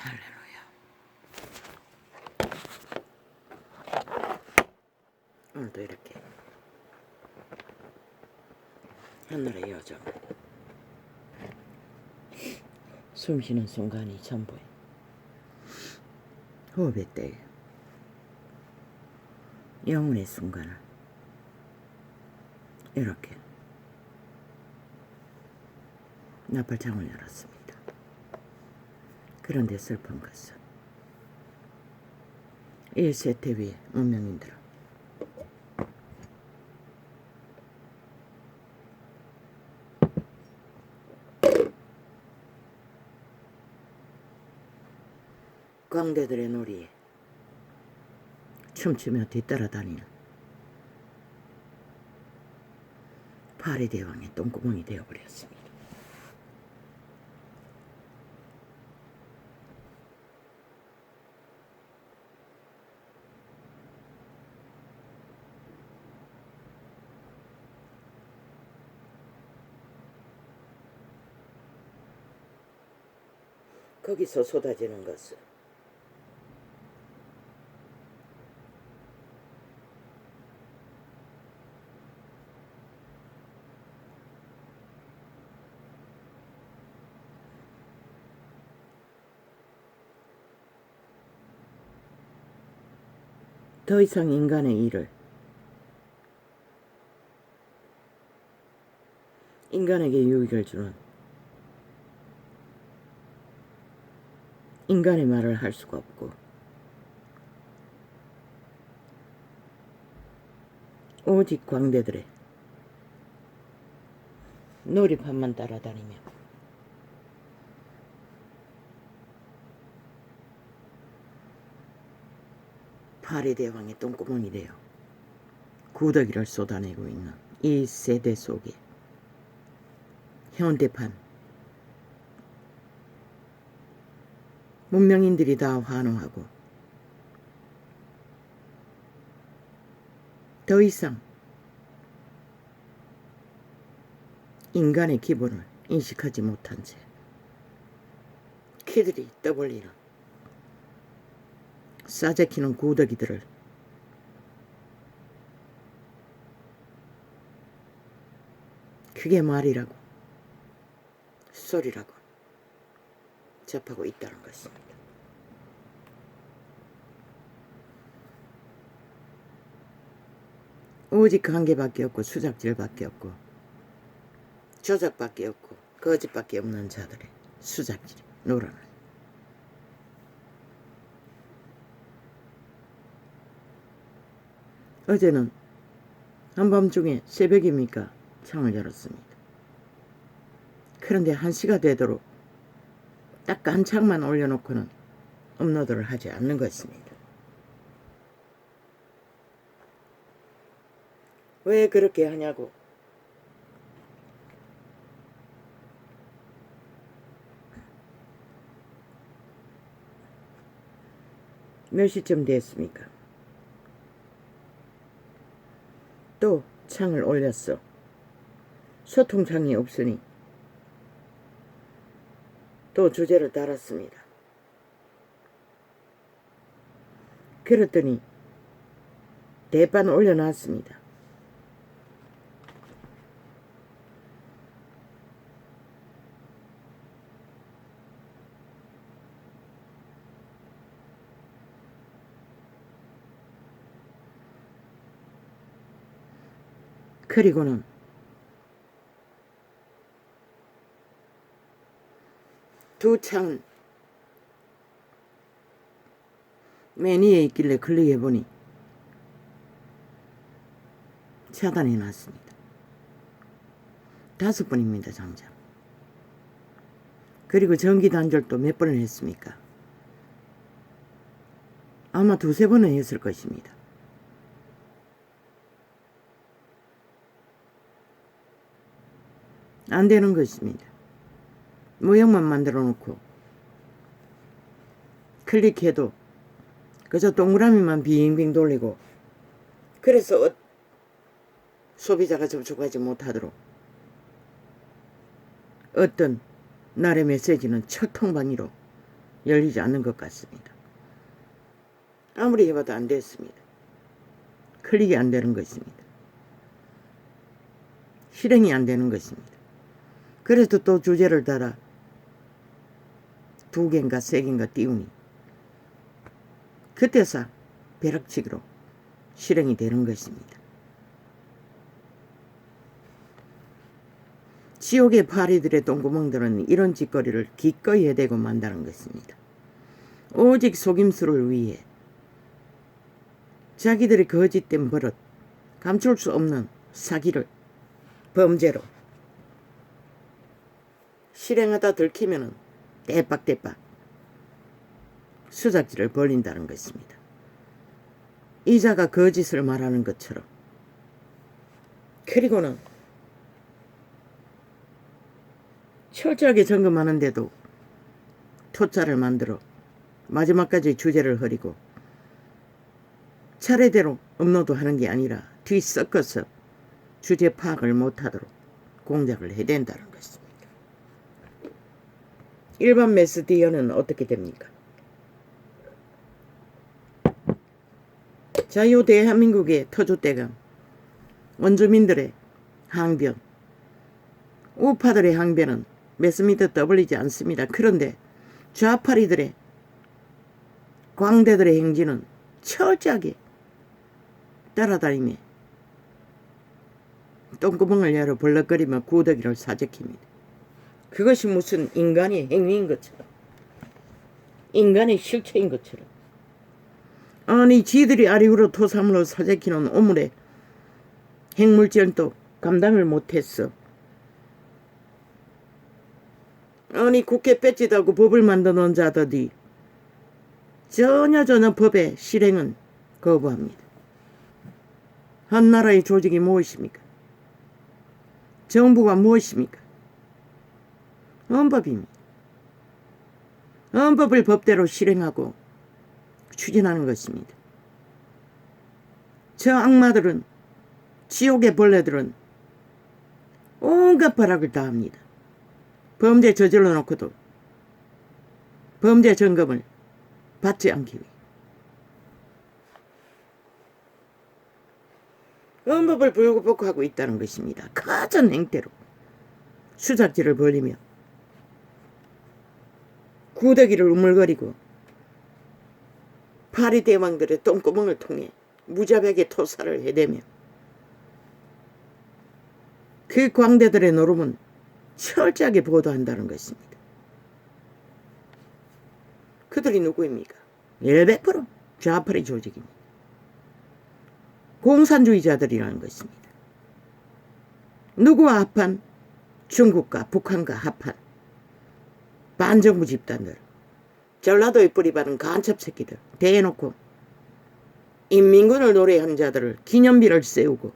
할렐루야. 오늘도 이렇게 하늘의 여정, 숨 쉬는 순간이 전부에 호흡의 때에 영혼의 순간을 이렇게 나팔창을 열었습니다. 그런데 슬픈 것은 이 세태 위의 문명인들은 광대들의 놀이에 춤추며 뒤따라다니는 파리 대왕의 똥구멍이 되어버렸습니다. 거기서 쏟아지는 것은 더 이상 인간의 일을 인간에게 유익을 주는 인간의 말을 할 수가 없고 오직 광대들의 놀이판만 따라다니며 파리 대왕의 똥구멍이 되어 구더기를 쏟아내고 있는 이 세대 속에 현대판 문명인들이 다 환호하고 더 이상 인간의 기본을 인식하지 못한 채 키들이 떠벌리는 싸제키는 구더기들을 그게 말이라고 소리라고 접하고 있다는 것입니다. 오직 관계밖에 없고 수작질밖에 없고 조작밖에 없고 거짓밖에 없는 자들의 수작질이 놀아나요. 어제는 한밤중에 새벽입니까? 창을 열었습니다. 그런데 1시가 되도록 딱 한 창만 올려놓고는 업로드를 하지 않는 것입니다. 왜 그렇게 하냐고. 몇 시쯤 됐습니까? 또 창을 올렸어. 소통창이 없으니 또 주제를 달았습니다. 그랬더니 대판 올려놨습니다. 그리고는 두 창은 맨 위에 있길래 클릭해보니 차단해놨습니다. 5번입니다, 장장. 그리고 전기 단절도 몇 번을 했습니까? 아마 2-3번은 했을 것입니다. 안 되는 것입니다. 모형만 만들어 놓고 클릭해도 그저 동그라미만 빙빙 돌리고 그래서 소비자가 접촉하지 못하도록 어떤 날의 메시지는 철통방위로 열리지 않는 것 같습니다. 아무리 해봐도 안 됐습니다. 클릭이 안 되는 것입니다. 실행이 안 되는 것입니다. 그래서 또 주제를 달아 2개인가 3개인가 띄우니 그때서 벼락치기로 실행이 되는 것입니다. 지옥의 파리들의 똥구멍들은 이런 짓거리를 기꺼이 해대고 만다는 것입니다. 오직 속임수를 위해 자기들의 거짓된 버릇, 감출 수 없는 사기를 범죄로 실행하다 들키면은 떼빡떼빡 수작질을 벌린다는 것입니다. 이자가 거짓을 말하는 것처럼. 그리고는 철저하게 점검하는데도 토자를 만들어 마지막까지 주제를 흐리고 차례대로 업로드하는 게 아니라 뒤섞어서 주제 파악을 못하도록 공작을 해댄다는 것입니다. 일반 메시디어는 어떻게 됩니까? 자유 대한민국의 터줏대감, 원주민들의 항변, 우파들의 항변은 매스미터 떠벌리지 않습니다. 그런데 좌파리들의 광대들의 행진은 철저하게 따라다니며 똥구멍을 열어 벌럭거리며 구더기를 사적힙니다. 그것이 무슨 인간의 행위인 것처럼, 인간의 실체인 것처럼. 아니 지들이 아리우로 토사물로 사재키는 오물에 핵물질도 감당을 못했어. 아니 국회 뺏지다고 법을 만드는 자들이 전혀 법의 실행은 거부합니다. 한 나라의 조직이 무엇입니까? 정부가 무엇입니까? 헌법입니다. 헌법을 법대로 실행하고 추진하는 것입니다. 저 악마들은, 지옥의 벌레들은 온갖 발악을 다 합니다. 범죄 저질러 놓고도 범죄 점검을 받지 않기 위해 헌법을 불구복하고 있다는 것입니다. 가전 행태로 수작질을 벌이며 구더기를 우물거리고 파리 대왕들의 똥구멍을 통해 무자백의 토사를 해대며 그 광대들의 노름은 철저하게 보도한다는 것입니다. 그들이 누구입니까? 100% 좌파리 조직입니다. 공산주의자들이라는 것입니다. 누구와 합한? 중국과 북한과 합한 반정부 집단들, 전라도에 뿌리받은 간첩 새끼들 대놓고 인민군을 노래한 자들을 기념비를 세우고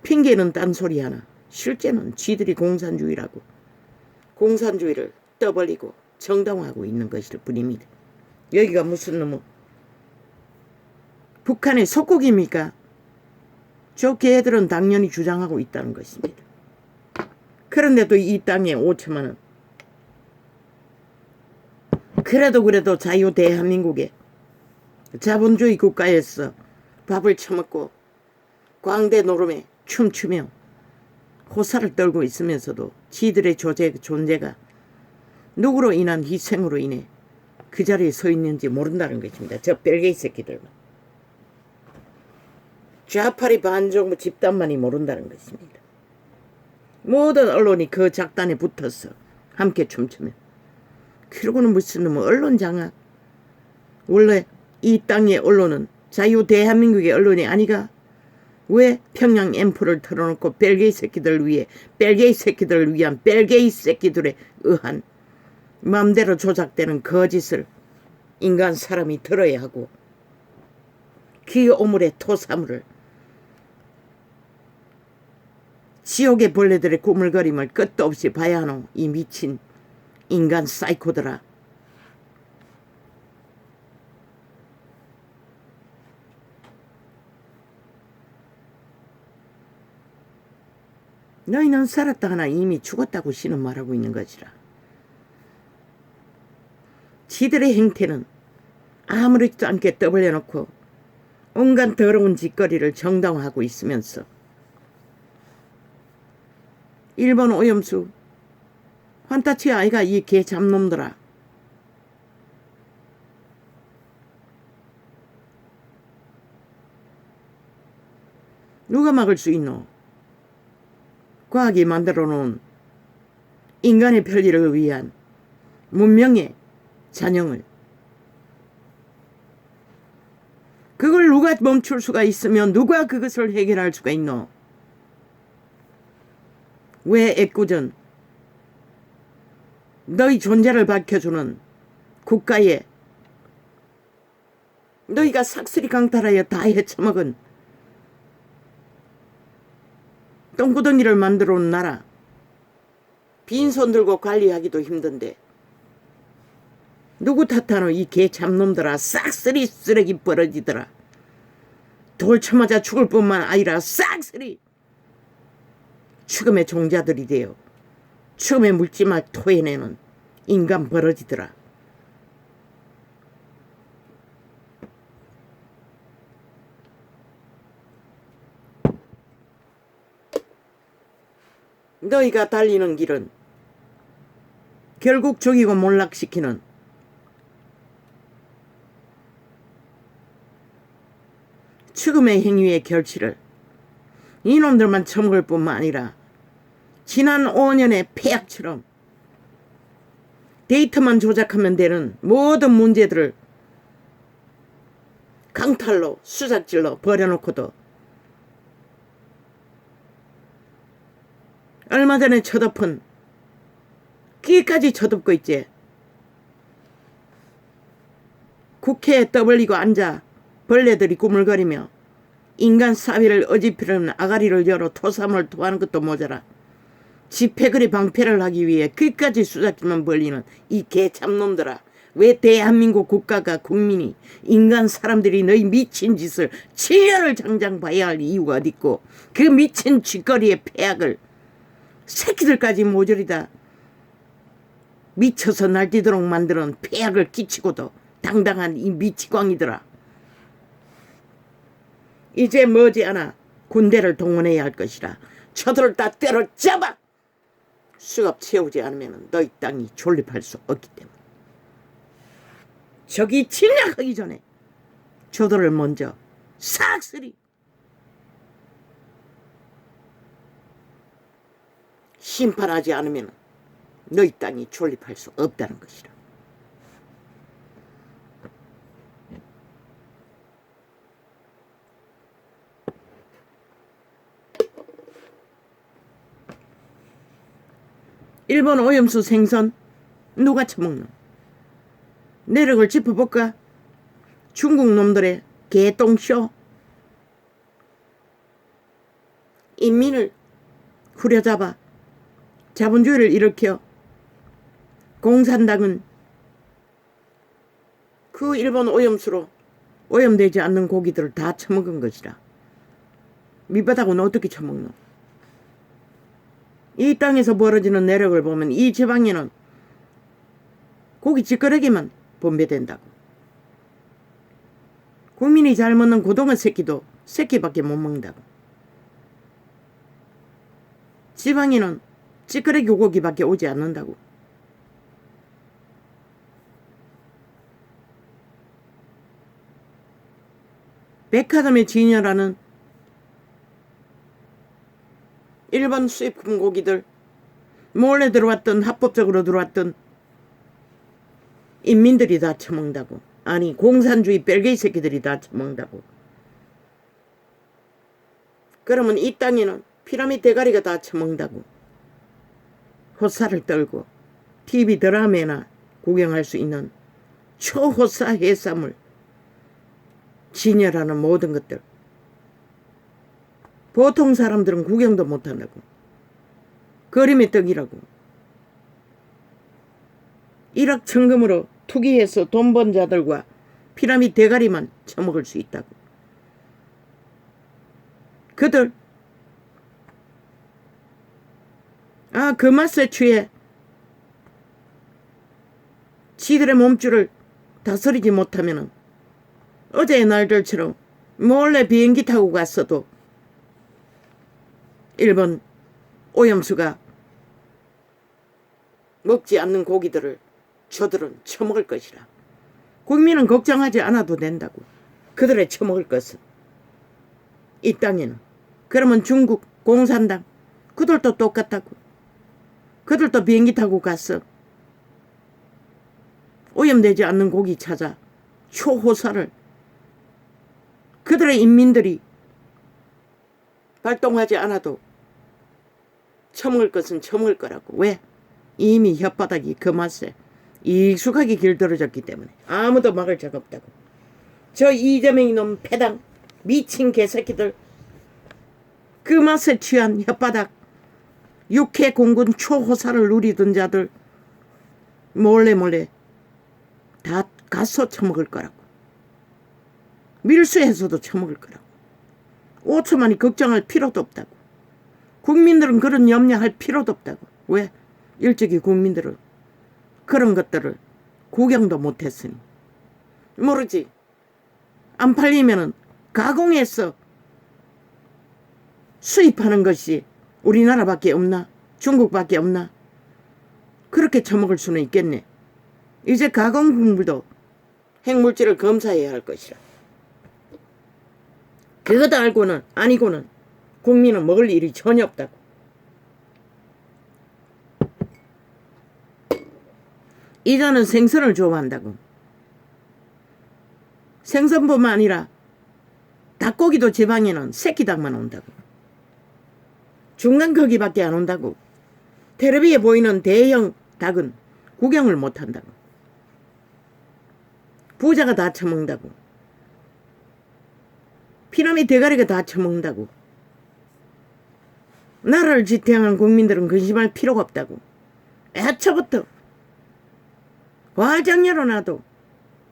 핑계는 딴소리 하나 실제는 지들이 공산주의라고 공산주의를 떠벌리고 정당화하고 있는 것일 뿐입니다. 여기가 무슨 놈의 북한의 속국입니까? 저 개들은 당연히 주장하고 있다는 것입니다. 그런데도 이 땅에 5천만 원, 그래도 자유 대한민국에 자본주의 국가에서 밥을 처먹고 광대 노름에 춤추며 호사를 떨고 있으면서도 지들의 존재가 누구로 인한 희생으로 인해 그 자리에 서 있는지 모른다는 것입니다. 저 벨게이 새끼들만. 좌파리 반정부 집단만이 모른다는 것입니다. 모든 언론이 그 작단에 붙어서 함께 춤추며, 그러고는 무슨 놈의 언론 장악. 원래 이 땅의 언론은 자유 대한민국의 언론이 아니가? 왜 평양 앰프를 틀어놓고 벨게이 새끼들을 위해, 벨게이 새끼들을 위한 벨게이 새끼들에 의한 마음대로 조작되는 거짓을 인간 사람이 들어야 하고, 그 오물의 토사물을 지옥의 벌레들의 꾸물거림을 끝도 없이 봐야 하노. 이 미친 인간 사이코들아. 너희는 살았다 하나 이미 죽었다고 신은 말하고 있는 것이라. 지들의 행태는 아무렇지도 않게 떠벌려놓고 온갖 더러운 짓거리를 정당화하고 있으면서 일본 오염수 환타치 아이가 이 개 잡놈들아. 누가 막을 수 있노? 과학이 만들어 놓은 인간의 편리를 위한 문명의 잔영을. 그걸 누가 멈출 수가 있으면 누가 그것을 해결할 수가 있노? 왜 애꿎은 너희 존재를 밝혀주는 국가에 너희가 삭슬이 강탈하여 다 헤쳐먹은 똥구덩이를 만들어 온 나라 빈손 들고 관리하기도 힘든데 누구 탓하노? 이 개 잡놈들아. 싹쓸이 쓰레기 버러지더라. 돌 쳐맞아 죽을 뿐만 아니라 싹쓸이 죽음의 종자들이 되어 죽음의 물질만 토해내는 인간 버러지더라. 너희가 달리는 길은 결국 죽이고 몰락시키는 죽음의 행위의 결실을 이놈들만 처먹을 뿐만 아니라 지난 5년의 폐악처럼 데이터만 조작하면 되는 모든 문제들을 강탈로 수작질로 버려놓고도 얼마 전에 쳐덮은 귀까지 쳐덮고 있지. 국회에 떠벌리고 앉아 벌레들이 꾸물거리며 인간 사회를 어지피려는 아가리를 열어 토사물 토하는 것도 모자라 집회거리 방패를 하기 위해 귀까지 수작질만 벌리는 이 개참놈들아. 왜 대한민국 국가가 국민이 인간 사람들이 너희 미친 짓을 7년을 장장 봐야 할 이유가 어딨고 그 미친 짓거리의 폐악을 새끼들까지 모조리 다 미쳐서 날뛰도록 만드는 폐악을 끼치고도 당당한 이 미치광이더라. 이제 머지않아 군대를 동원해야 할 것이라 저들을 다 때려잡아 수갑 채우지 않으면 너희 땅이 존립할 수 없기 때문에 적이 침략하기 전에 저들을 먼저 싹쓸이 심판하지 않으면 너희 땅이 존립할 수 없다는 것이라. 일본 오염수 생선 누가 처먹노? 내력을 짚어볼까? 중국 놈들의 개똥쇼. 인민을 후려잡아 자본주의를 일으켜 공산당은 그 일본 오염수로 오염되지 않는 고기들을 다 처먹은 것이라. 밑바닥은 어떻게 처먹노? 이 땅에서 벌어지는 내력을 보면 이 지방에는 고기 찌꺼레기만 분배된다고. 국민이 잘 먹는 고등어 새끼도 새끼밖에 못 먹는다고. 지방에는 찌꺼레기 고기밖에 오지 않는다고. 백화점에 진열하는 일본 수입품 고기들 몰래 들어왔던 합법적으로 들어왔던 인민들이 다 처먹는다고. 아니 공산주의 뺄개이 새끼들이 다 처먹는다고. 그러면 이 땅에는 피라미드 대가리가 다 처먹는다고. 호사를 떨고 TV 드라마나 구경할 수 있는 초호사 해산물 진열하는 모든 것들 보통 사람들은 구경도 못한다고. 그림의 떡이라고. 1억 천금으로 투기해서 돈 번 자들과 피라미드 대가리만 처먹을 수 있다고. 그들 그 맛에 취해 지들의 몸줄을 다스리지 못하면은 어제의 날들처럼 몰래 비행기 타고 갔어도 일본 오염수가 먹지 않는 고기들을 저들은 처먹을 것이라. 국민은 걱정하지 않아도 된다고. 그들의 처먹을 것은 이 땅에는. 그러면 중국 공산당 그들도 똑같다고. 그들도 비행기 타고 갔어. 오염되지 않는 고기 찾아 초호사를 그들의 인민들이 발동하지 않아도 처먹을 것은 처먹을 거라고. 왜? 이미 혓바닥이 그 맛에 익숙하게 길들어졌기 때문에 아무도 막을 자가 없다고. 저 이재명이 놈 패당 미친 개새끼들, 그 맛에 취한 혓바닥 육해 공군 초호사를 누리던 자들 몰래 다 가서 처먹을 거라고. 밀수해서도 처먹을 거라고. 5천만이 걱정할 필요도 없다고. 국민들은 그런 염려할 필요도 없다고. 왜? 일찍이 국민들은 그런 것들을 구경도 못했으니. 모르지. 안 팔리면은 가공해서 수입하는 것이 우리나라밖에 없나? 중국밖에 없나? 그렇게 처먹을 수는 있겠네. 이제 가공국물도 핵물질을 검사해야 할 것이라. 그것도 알고는 아니고는 국민은 먹을 일이 전혀 없다고. 이자는 생선을 좋아한다고. 생선뿐만 아니라 닭고기도 지방에는 새끼 닭만 온다고. 중간 크기밖에 안 온다고. 텔레비에 보이는 대형 닭은 구경을 못 한다고. 부자가 다 처먹는다고. 피라미 대가리가 다 처먹는다고. 나라를 지탱한 국민들은 근심할 필요가 없다고. 애초부터 과장녀로 놔도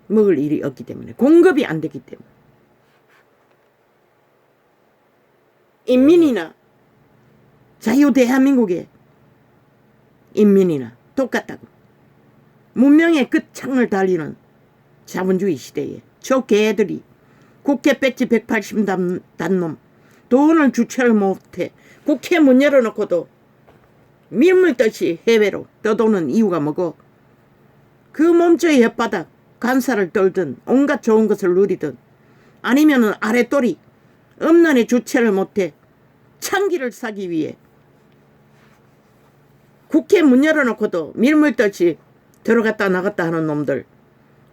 먹을 일이 없기 때문에, 공급이 안 되기 때문에. 인민이나 자유 대한민국의 인민이나 똑같다고. 문명의 끝창을 달리는 자본주의 시대에 저 개들이 국회 배지 180단놈 돈을 주체를 못해 국회 문 열어놓고도 밀물듯이 해외로 떠도는 이유가 뭐고, 그 몸조의 혓바닥 간살을 떨든 온갖 좋은 것을 누리든 아니면은 아랫돌이 음란의 주체를 못해 창기를 사기 위해 국회 문 열어놓고도 밀물듯이 들어갔다 나갔다 하는 놈들,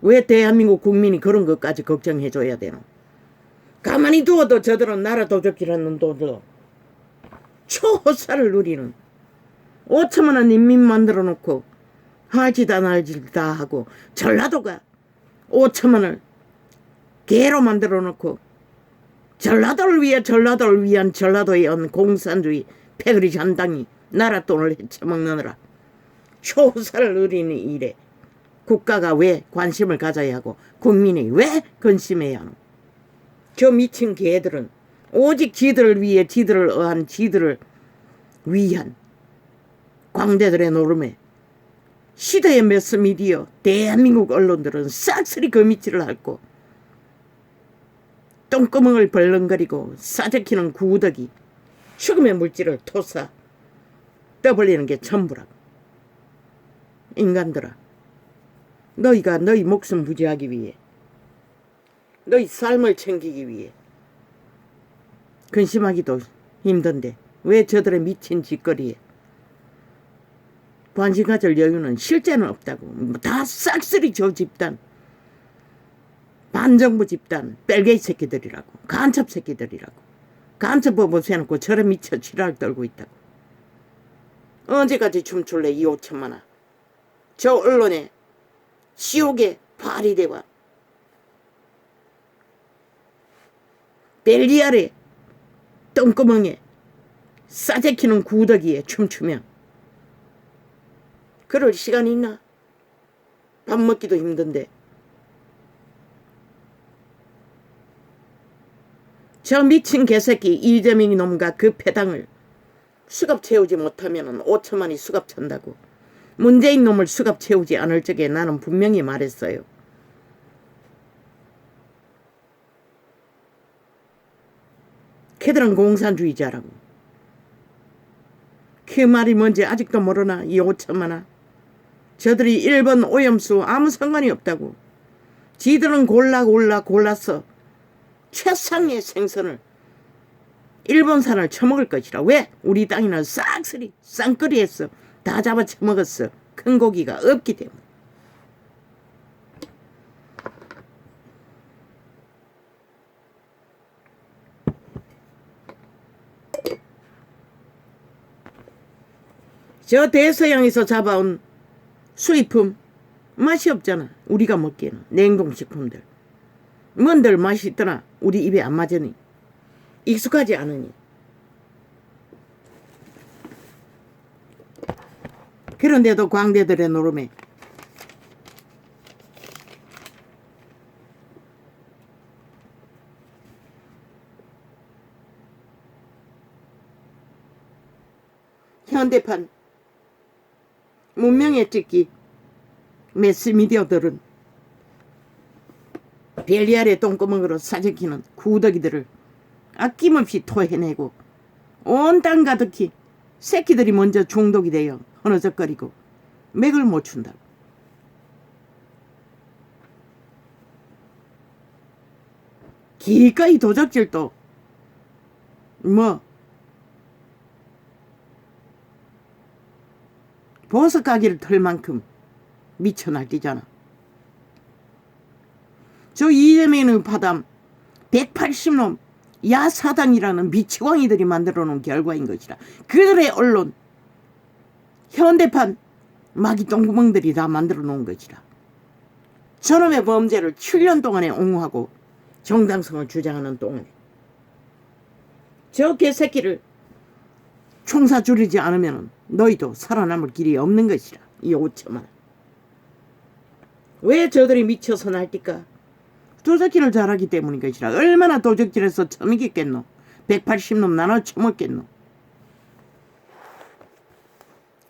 왜 대한민국 국민이 그런 것까지 걱정해줘야 되노? 가만히 두어도 저들은 나라 도적질하는 놈들, 초호사를 누리는 5천만 원 인민 만들어 놓고 하지다 날지다 하고, 전라도가 5천만 원을 개로 만들어 놓고 전라도를 위한 전라도의 공산주의 패거리 잔당이 나라 돈을 헤쳐먹느라 초호사를 누리는 일에 국가가 왜 관심을 가져야 하고 국민이 왜 근심해야 하노? 저 미친 개들은 오직 지들을 위해 지들을 어한 지들을 위한 광대들의 노름에 시대의 매스미디어 대한민국 언론들은 싹쓸이 그 밑을 핥고 똥구멍을 벌렁거리고 싸제키는 구더기 죽음의 물질을 토사 떠벌리는 게 전부라고. 인간들아, 너희가 너희 목숨 부지하기 위해, 너희 삶을 챙기기 위해 근심하기도 힘든데 왜 저들의 미친 짓거리에 관심 가질 여유는 실제는 없다고. 다 싹쓸이 저 집단, 반정부 집단 뺄개이 새끼들이라고. 간첩 새끼들이라고. 간첩법을 세놓고 저런 미쳐 지랄 떨고 있다고. 언제까지 춤출래 이 5천만원. 저 언론에 지옥의 파리대와 벨리알의 똥구멍에 싸제키는 구더기에 춤추며 그럴 시간이 있나? 밥 먹기도 힘든데. 저 미친 개새끼 이재명이 놈과 그 패당을 수갑 채우지 못하면 5천만이 수갑 찬다고. 문재인 놈을 수갑 채우지 않을 적에 나는 분명히 말했어요. 걔들은 공산주의자라고. 그 말이 뭔지 아직도 모르나 이 오천만아. 저들이 일본 오염수 아무 상관이 없다고. 지들은 골라서 최상의 생선을 일본산을 처먹을 것이라. 왜? 우리 땅이나 싹쓸이 쌍끌이했어. 다 잡아 처먹었어. 큰 고기가 없기 때문에. 저 대서양에서 잡아온 수입품 맛이 없잖아. 우리가 먹기에는. 냉동식품들 뭔들 맛이 있더나 우리 입에 안 맞으니, 익숙하지 않으니. 그런데도 광대들의 노름에 현대판 문명의 찍기 매스미디어들은 별리알의 똥구멍으로 사적히는 구더기들을 아낌없이 토해내고 온 땅 가득히 새끼들이 먼저 중독이 되어 허너적거리고 맥을 못 춘다. 기꺼이 도적질도 보석 가게를 털 만큼 미쳐 날뛰잖아. 저 이재명의 파담 180놈 야사단이라는 미치광이들이 만들어 놓은 결과인 것이라. 그들의 언론 현대판 마귀 똥구멍들이 다 만들어 놓은 것이라. 저놈의 범죄를 7년 동안에 옹호하고 정당성을 주장하는 동안에 저 개새끼를 총사 줄이지 않으면 너희도 살아남을 길이 없는 것이라. 이 오천만. 왜 저들이 미쳐서 날뛸까? 도적질을 잘하기 때문인 것이라. 얼마나 도적질해서 처먹겠노? 180놈 나눠 처먹겠노?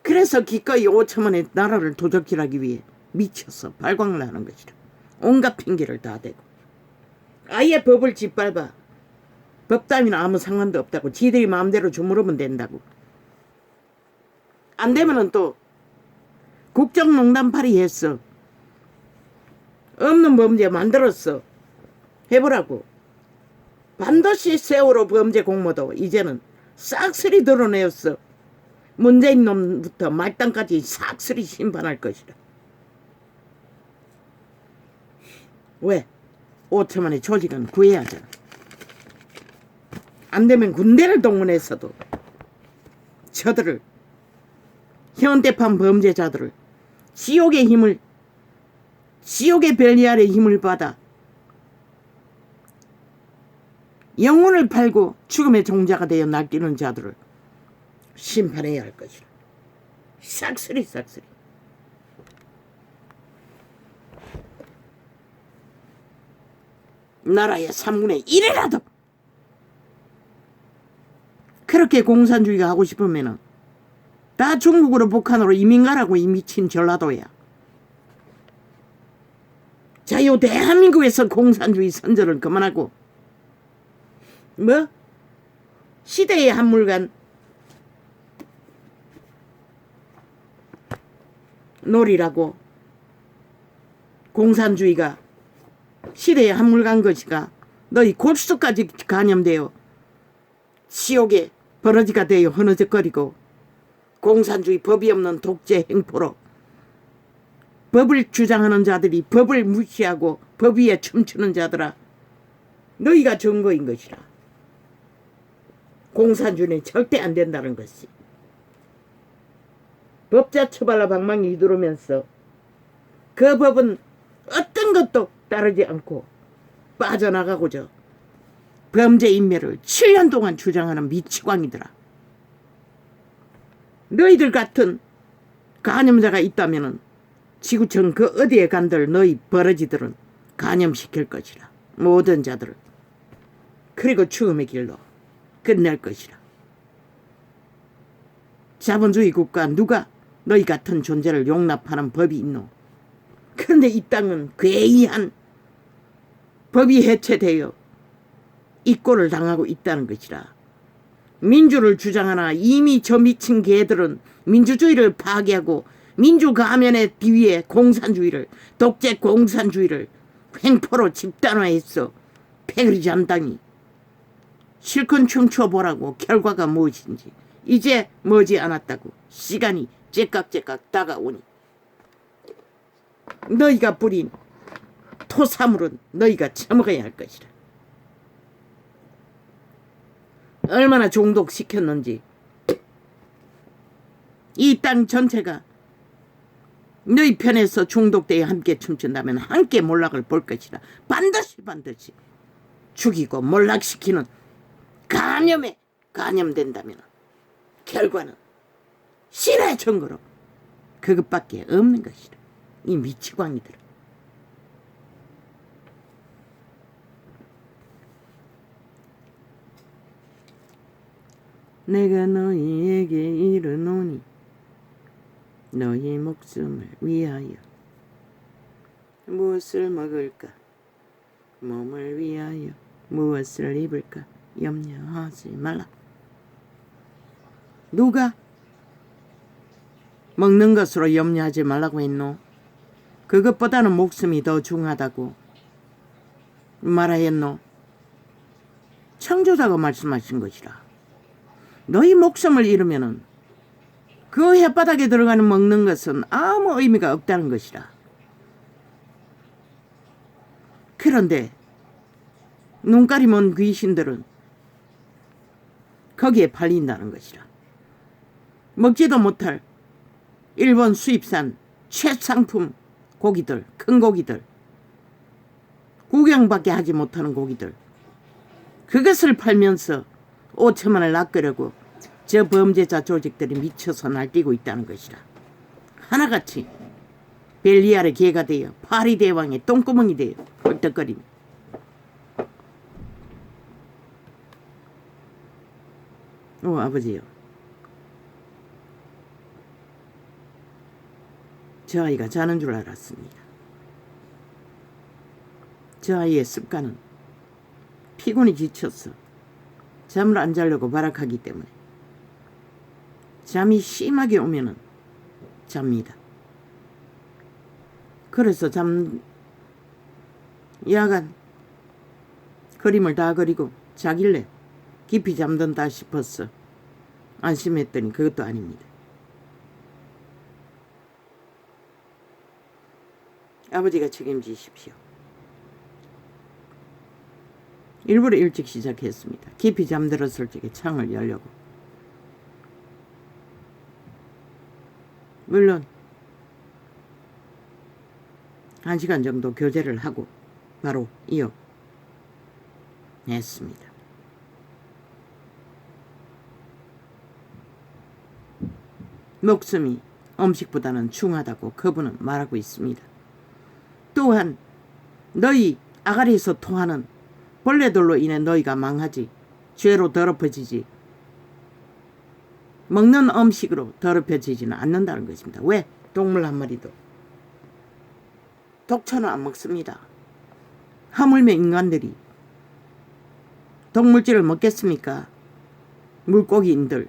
그래서 기꺼이 5천만의 나라를 도적질하기 위해 미쳐서 발광을 하는 것이라. 온갖 핑계를 다 대고 아예 법을 짓밟아. 법 따위는 아무 상관도 없다고. 지들이 마음대로 주무르면 된다고. 안 되면은 또 국정농단팔이 했어. 없는 범죄 만들었어. 해보라고. 반드시 세월호 범죄 공모도 이제는 싹쓸이 드러내었어. 문재인 놈부터 말단까지 싹쓸이 심판할 것이다. 왜? 5천만의 조직은 구해야 하잖아. 안 되면 군대를 동원해서도 저들을, 현대판 범죄자들을 지옥의 힘을, 지옥의 별리알의 힘을 받아 영혼을 팔고 죽음의 종자가 되어 날뛰는 자들을 심판해야 할 것이라. 싹쓸이. 나라의 3분의 1이라도 그렇게 공산주의가 하고 싶으면은 다 중국으로 북한으로 이민 가라고. 이 미친 전라도야. 자유 대한민국에서 공산주의 선전을 그만하고 시대의 한물간 놀이라고. 공산주의가 시대의 한물간 것이가 너희 골수까지 간염되어 지옥의 버러지가 되어 흐느적거리고 공산주의 법이 없는 독재 행포로 법을 주장하는 자들이 법을 무시하고 법 위에 춤추는 자들아, 너희가 증거인 것이라. 공산주의는 절대 안 된다는 것이. 법자 처발라 방망이 휘두르면서 그 법은 어떤 것도 따르지 않고 빠져나가고자 범죄 인멸을 7년 동안 주장하는 미치광이더라. 너희들 같은 간염자가 있다면은 지구촌 그 어디에 간들 너희 버러지들은 간염시킬 것이라. 모든 자들을. 그리고 죽음의 길로 끝낼 것이라. 자본주의 국가 누가 너희 같은 존재를 용납하는 법이 있노? 그런데 이 땅은 괴이한 법이 해체되어 이 꼴을 당하고 있다는 것이라. 민주를 주장하나 이미 저 미친 개들은 민주주의를 파괴하고 민주 가면의 비위에 공산주의를, 독재 공산주의를 횡포로 집단화했어. 패거리 잔당이 실컷 춤춰보라고. 결과가 무엇인지 이제 머지않았다고. 시간이 째깍째깍 다가오니 너희가 뿌린 토사물은 너희가 처먹어야 할 것이라. 얼마나 중독시켰는지 이 땅 전체가 너희 편에서 중독되어 함께 춤춘다면 함께 몰락을 볼 것이라. 반드시 죽이고 몰락시키는 간염에 간염된다면 결과는 신의 증거로 그것밖에 없는 것이라. 이 미치광이들아. 내가 너희에게 이르노니 너희 목숨을 위하여 무엇을 먹을까, 몸을 위하여 무엇을 입을까 염려하지 말라. 누가 먹는 것으로 염려하지 말라고 했노? 그것보다는 목숨이 더 중하다고 말하였노? 창조자가 말씀하신 것이라. 너희 목숨을 잃으면은 그 혓바닥에 들어가는 먹는 것은 아무 의미가 없다는 것이라. 그런데 눈깔이 먼 귀신들은 거기에 팔린다는 것이라. 먹지도 못할 일본 수입산 최상품 고기들, 큰 고기들, 구경밖에 하지 못하는 고기들, 그것을 팔면서 5천만 원을 낚으려고 저 범죄자 조직들이 미쳐서 날뛰고 있다는 것이라. 하나같이 벨리알의 개가 되어 파리 대왕의 똥구멍이 되어 헐떡거리며 아버지요, 저 아이가 자는 줄 알았습니다. 저 아이의 습관은 피곤이 지쳐서 잠을 안 자려고 발악하기 때문에 잠이 심하게 오면은 잡니다. 그래서 야간 그림을 다 그리고 자길래 깊이 잠든다 싶었어. 안심했더니 그것도 아닙니다. 아버지가 책임지십시오. 일부러 일찍 시작했습니다. 깊이 잠들었을 적에 창을 열려고. 물론 1시간 정도 교제를 하고 바로 이어냈습니다. 목숨이 음식보다는 중하다고 그분은 말하고 있습니다. 또한 너희 아가리에서 토하는 벌레들로 인해 너희가 망하지, 죄로 더럽혀지지, 먹는 음식으로 더럽혀지지는 않는다는 것입니다. 왜? 동물 한 마리도 독초는 안 먹습니다. 하물며 인간들이 동물질을 먹겠습니까? 물고기인들.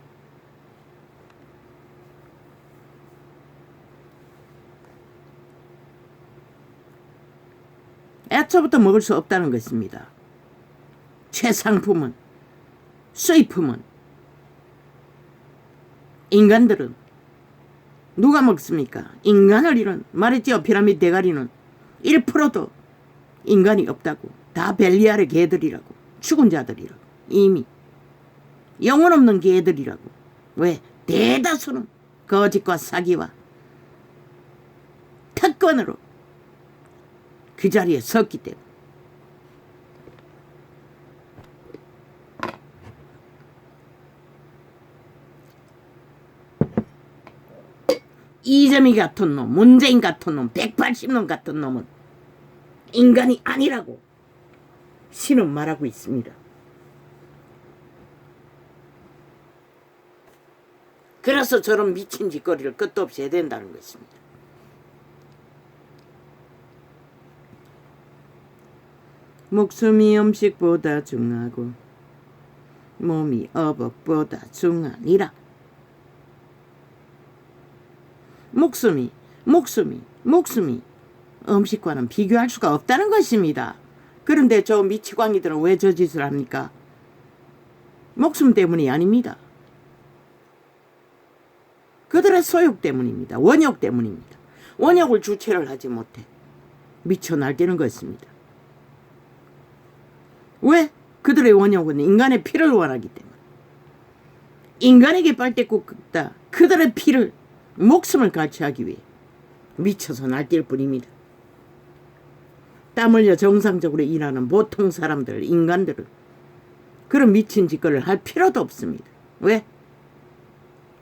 애초부터 먹을 수 없다는 것입니다. 최상품은, 수입품은 인간들은 누가 먹습니까? 인간을 잃은, 말했지요, 피라미드 대가리는 1%도 인간이 없다고. 다 벨리알의 개들이라고. 죽은 자들이라고. 이미 영혼 없는 개들이라고. 왜? 대다수는 거짓과 사기와 특권으로 그 자리에 섰기 때문에. 이재명 같은 놈, 문재인 같은 놈, 180놈 같은 놈은 인간이 아니라고 신은 말하고 있습니다. 그래서 저런 미친 짓거리를 끝도 없이 해야 된다는 것입니다. 목숨이 음식보다 중하고 몸이 어복보다 중하니라. 목숨이 음식과는 비교할 수가 없다는 것입니다. 그런데 저 미치광이들은 왜 저 짓을 합니까? 목숨 때문이 아닙니다. 그들의 소욕 때문입니다. 원욕 때문입니다. 원욕을 주체를 하지 못해 미쳐 날뛰는 것입니다. 왜? 그들의 원욕은 인간의 피를 원하기 때문에. 인간에게 빨대고 긁다 그들의 피를, 목숨을 가치하기 위해 미쳐서 날뛸 뿐입니다. 땀 흘려 정상적으로 일하는 보통 사람들, 인간들은 그런 미친 짓거리를 할 필요도 없습니다. 왜?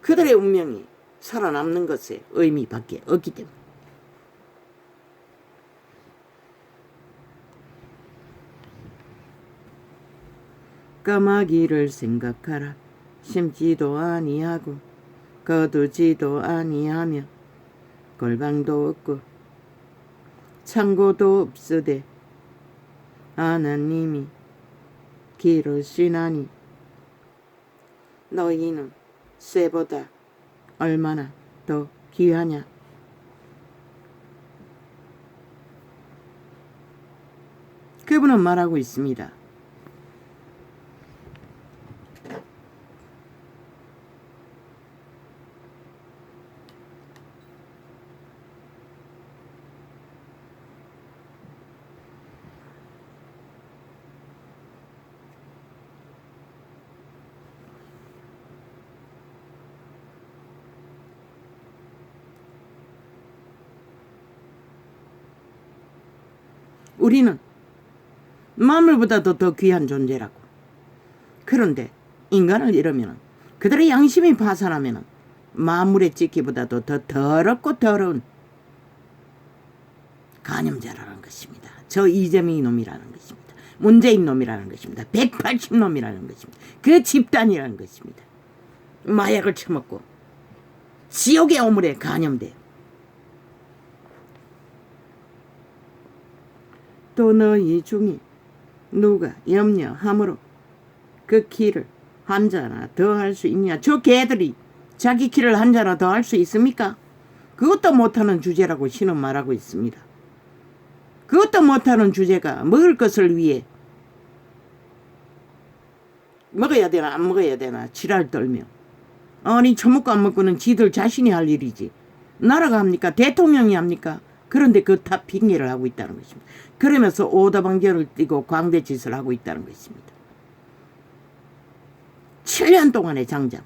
그들의 운명이 살아남는 것에 의미밖에 없기 때문에. 까마귀를 생각하라. 심지도 아니하고 거두지도 아니하며 골방도 없고 창고도 없으되 하나님이 기르시나니 너희는 쇠보다 얼마나 더 귀하냐. 그분은 말하고 있습니다. 우리는 만물보다도 더 귀한 존재라고. 그런데 인간을 이러면, 그들의 양심이 파산하면 만물의 찢기보다도 더 더럽고 더러운 간염자라는 것입니다. 저 이재명이 놈이라는 것입니다. 문재인 놈이라는 것입니다. 180놈이라는 것입니다. 그 집단이라는 것입니다. 마약을 처먹고 지옥의 오물에 간염돼요. 또 너희 중에 누가 염려함으로 그 키를 한 자나 더 할 수 있냐. 저 개들이 자기 키를 한 자나 더 할 수 있습니까? 그것도 못하는 주제라고 신은 말하고 있습니다. 그것도 못하는 주제가 먹을 것을 위해 먹어야 되나 안 먹어야 되나 지랄 떨며, 아니 처먹고 안 먹고는 지들 자신이 할 일이지 나라가 합니까? 대통령이 합니까? 그런데 그 다 핑계를 하고 있다는 것입니다. 그러면서 오다방결을 띠고 광대짓을 하고 있다는 것입니다. 7년 동안의 장장,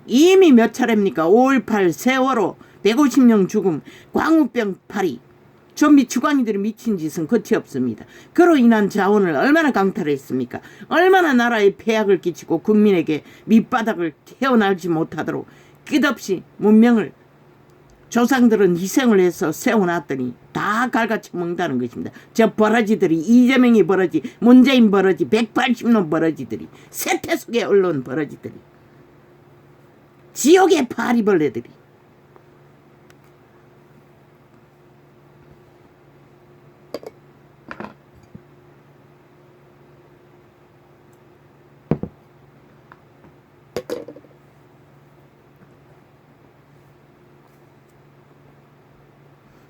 이미 몇 차례입니까? 5.18 세월호 150명 죽음, 광우병 파리, 저 미치광이들이 미친 짓은 끝이 없습니다. 그로 인한 자원을 얼마나 강탈했습니까? 얼마나 나라에 폐악을 끼치고 국민에게 밑바닥을 태어나지 못하도록 끝없이 문명을 조상들은 희생을 해서 세워놨더니 다 갈가쳐먹는다는 것입니다. 저 버러지들이, 이재명이 버러지, 문재인 버러지, 180놈 버러지들이, 세태속의 언론 버러지들이, 지옥의 파리벌레들이.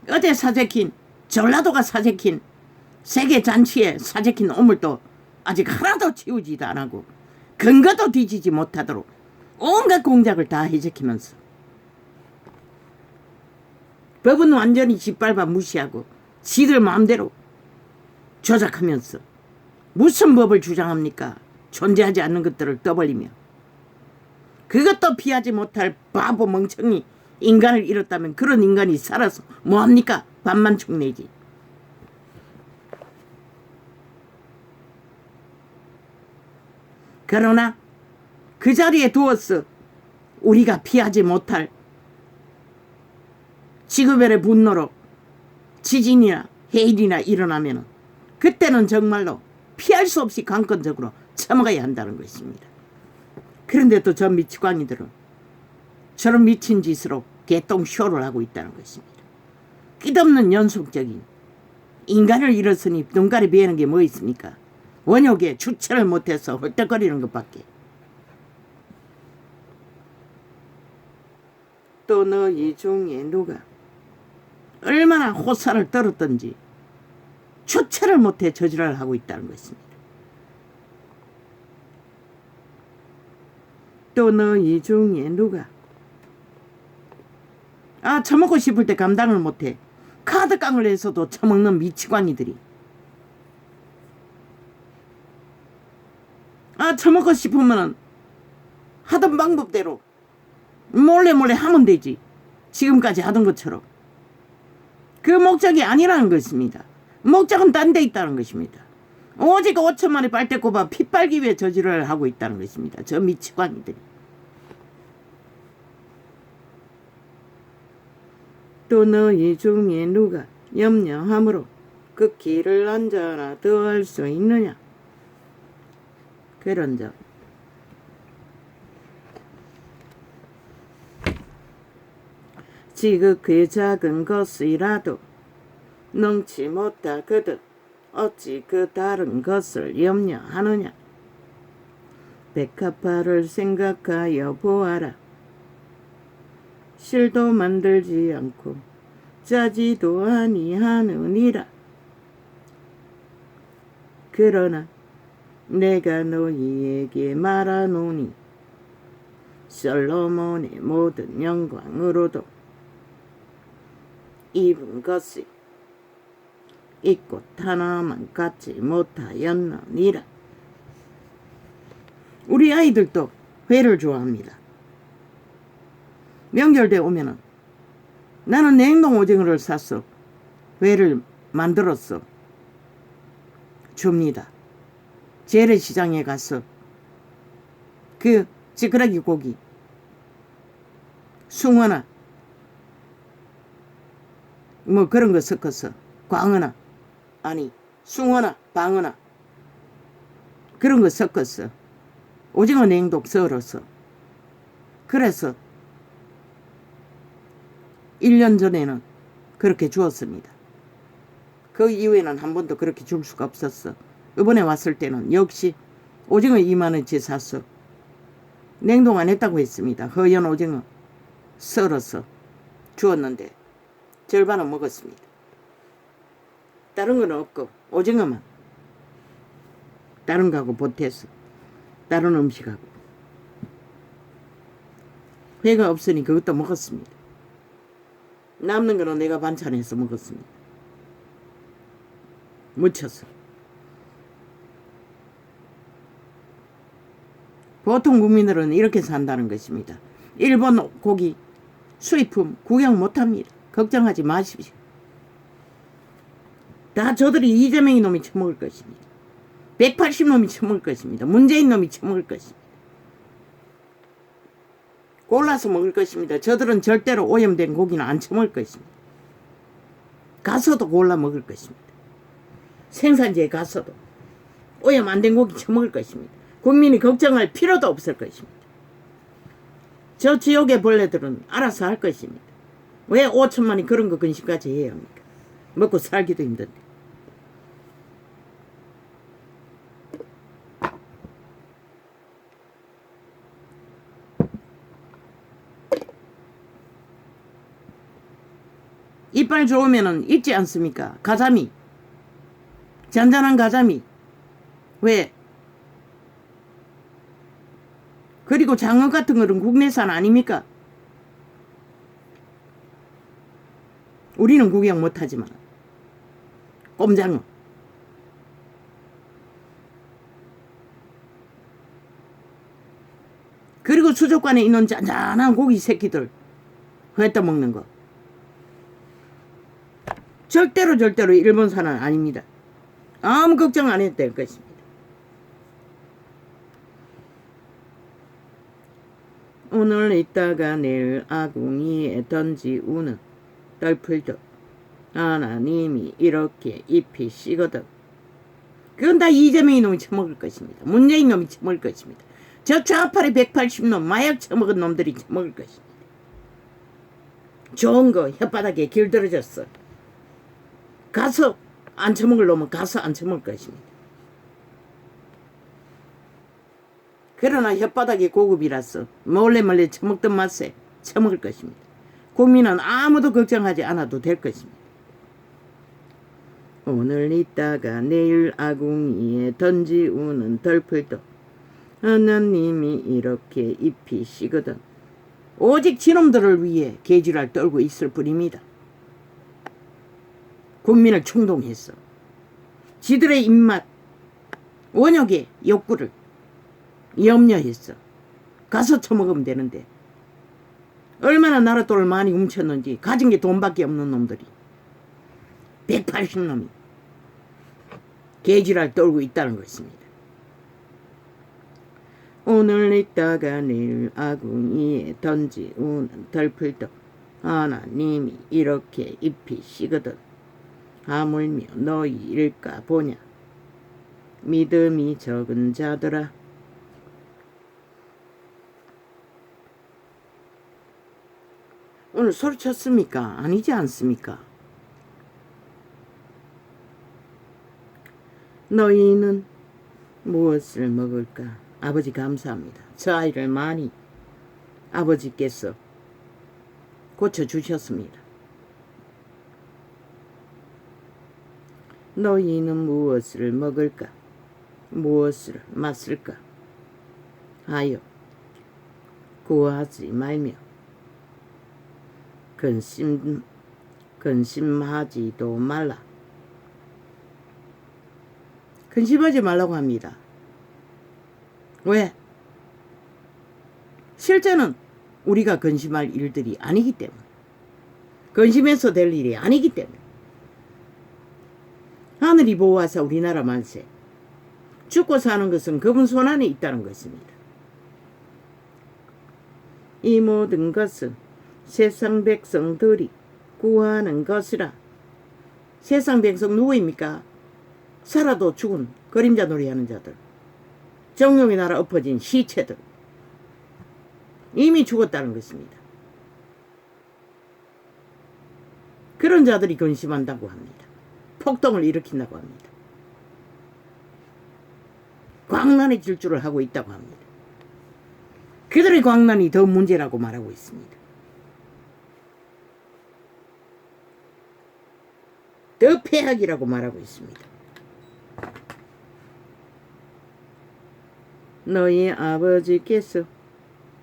어제 사재킨, 전라도가 사재킨, 세계 잔치에 사재킨 오물도 아직 하나도 치우지도 안 하고 근거도 뒤지지 못하도록 온갖 공작을 다 해제키면서 법은 완전히 짓밟아 무시하고 지들 마음대로 조작하면서 무슨 법을 주장합니까? 존재하지 않는 것들을 떠벌리며, 그것도 피하지 못할 바보 멍청이 인간을 잃었다면 그런 인간이 살아서 뭐합니까? 밥만 축내지. 그러나 그 자리에 두어서 우리가 피하지 못할 지구별의 분노로 지진이나 해일이나 일어나면 그때는 정말로 피할 수 없이 강권적으로 처먹어야 한다는 것입니다. 그런데 또 저 미치광이들은 저런 미친 짓으로 개똥쇼를 하고 있다는 것입니다. 끝없는 연속적인 인간을 잃었으니 눈깔이 비에는 게 뭐 있습니까? 원욕에 주체를 못해서 헐떡거리는 것밖에. 또 너희 중에 누가 얼마나 호사를 떨었던지 주체를 못해 저지랄을 하고 있다는 것입니다. 또 너희 중에 누가 처먹고 싶을 때 감당을 못해 카드깡을 해서도 처먹는 미치광이들이 처먹고 싶으면 하던 방법대로 몰래 하면 되지. 지금까지 하던 것처럼. 그 목적이 아니라는 것입니다. 목적은 딴 데 있다는 것입니다. 오직 5천만의 빨대꼽아 피 빨기 위해 저지를 하고 있다는 것입니다. 저 미치광이들이. 또 너희 중에 누가 염려함으로 그 길을 앉아라 더할 수 있느냐. 그런즉 지극히 작은 것이라도 능치 못하거든 어찌 그 다른 것을 염려하느냐. 백합화를 생각하여 보아라. 실도 만들지 않고 짜지도 아니하느니라. 그러나 내가 너희에게 말하노니 솔로몬의 모든 영광으로도 입은 것이 이 꽃 하나만 갖지 못하였느니라. 우리 아이들도 회를 좋아합니다. 명절 때 오면은 나는 냉동 오징어를 샀어. 회를 만들었어. 줍니다. 재래시장에 가서 그 찌그러기 고기 숭어나 뭐 그런 거 섞어서 광어나 아니 숭어나 방어나 그런 거 섞었어. 오징어 냉동 썰어서. 그래서 1년 전에는 그렇게 주었습니다. 그 이후에는 한 번도 그렇게 줄 수가 없었어. 이번에 왔을 때는 역시 오징어 2만원치 샀어. 냉동 안 했다고 했습니다. 허연 오징어 썰어서 주었는데 절반은 먹었습니다. 다른 건 없고 오징어만 다른 거하고 보태서 다른 음식하고 회가 없으니 그것도 먹었습니다. 남는 거는 내가 반찬해서 먹었습니다. 무쳐서. 보통 국민들은 이렇게 산다는 것입니다. 일본 고기 수입품 구경 못합니다. 걱정하지 마십시오. 다 저들이 이재명이 놈이 처먹을 것입니다. 180놈이 처먹을 것입니다. 문재인 놈이 처먹을 것입니다. 골라서 먹을 것입니다. 저들은 절대로 오염된 고기는 안 처먹을 것입니다. 가서도 골라 먹을 것입니다. 생산지에 가서도 오염 안 된 고기 처먹을 것입니다. 국민이 걱정할 필요도 없을 것입니다. 저 지옥의 벌레들은 알아서 할 것입니다. 왜 5천만이 그런 거 근심까지 해야 합니까? 먹고 살기도 힘든데. 이빨 좋으면은 있지 않습니까? 가자미. 잔잔한 가자미. 왜? 그리고 장어 같은 거는 국내산 아닙니까? 우리는 구경 못하지만 꼼장어 그리고 수족관에 있는 잔잔한 고기 새끼들 회 떠먹는 거 절대로 일본산은 아닙니다. 아무 걱정 안 해도 될 것입니다. 오늘 있다가 내일 아궁이에 던지우는 떨풀도 하나님이 이렇게 잎이 씨거든. 그건 다 이재명이 놈이 처먹을 것입니다. 문재인 놈이 처먹을 것입니다. 저 좌파리 180놈 마약 처먹은 놈들이 처먹을 것입니다. 좋은 거 혓바닥에 길들어졌어. 가서 안 처먹을 놈은 가서 안 처먹을 것입니다. 그러나 혓바닥이 고급이라서 몰래 처먹던 맛에 처먹을 것입니다. 국민은 아무도 걱정하지 않아도 될 것입니다. 오늘 있다가 내일 아궁이에 던지우는 덜풀도 하나님이 이렇게 잎이 시거든 오직 지놈들을 위해 계지랄 떨고 있을 뿐입니다. 국민을 충동했어. 지들의 입맛, 원욕의 욕구를 염려했어. 가서 처먹으면 되는데 얼마나 나랏돈을 많이 훔쳤는지 가진 게 돈밖에 없는 놈들이 180놈이 계지랄 떨고 있다는 것입니다. 오늘 있다가 내일 아궁이에 던지우는 덜풀도 하나님이 이렇게 잎이 시거든 하물며 너희 일까 보냐 믿음이 적은 자들아. 오늘 소리쳤습니까? 아니지 않습니까? 너희는 무엇을 먹을까? 아버지 감사합니다. 저 아이를 많이 아버지께서 고쳐주셨습니다. 너희는 무엇을 먹을까? 무엇을 마실까? 하여 구하지 말며 근심하지도 말라. 근심하지 말라고 합니다. 왜? 실제는 우리가 근심할 일들이 아니기 때문에, 근심해서 될 일이 아니기 때문에, 하늘이 보호하사 우리나라 만세, 죽고 사는 것은 그분 손안에 있다는 것입니다. 이 모든 것은 세상 백성들이 구하는 것이라. 세상 백성 누구입니까? 살아도 죽은 그림자 놀이하는 자들, 정욕의 나라 엎어진 시체들, 이미 죽었다는 것입니다. 그런 자들이 근심한다고 합니다. 폭동을 일으킨다고 합니다. 광란의 질주를 하고 있다고 합니다. 그들의 광란이 더 문제라고 말하고 있습니다. 더 폐악이라고 말하고 있습니다. 너희 아버지께서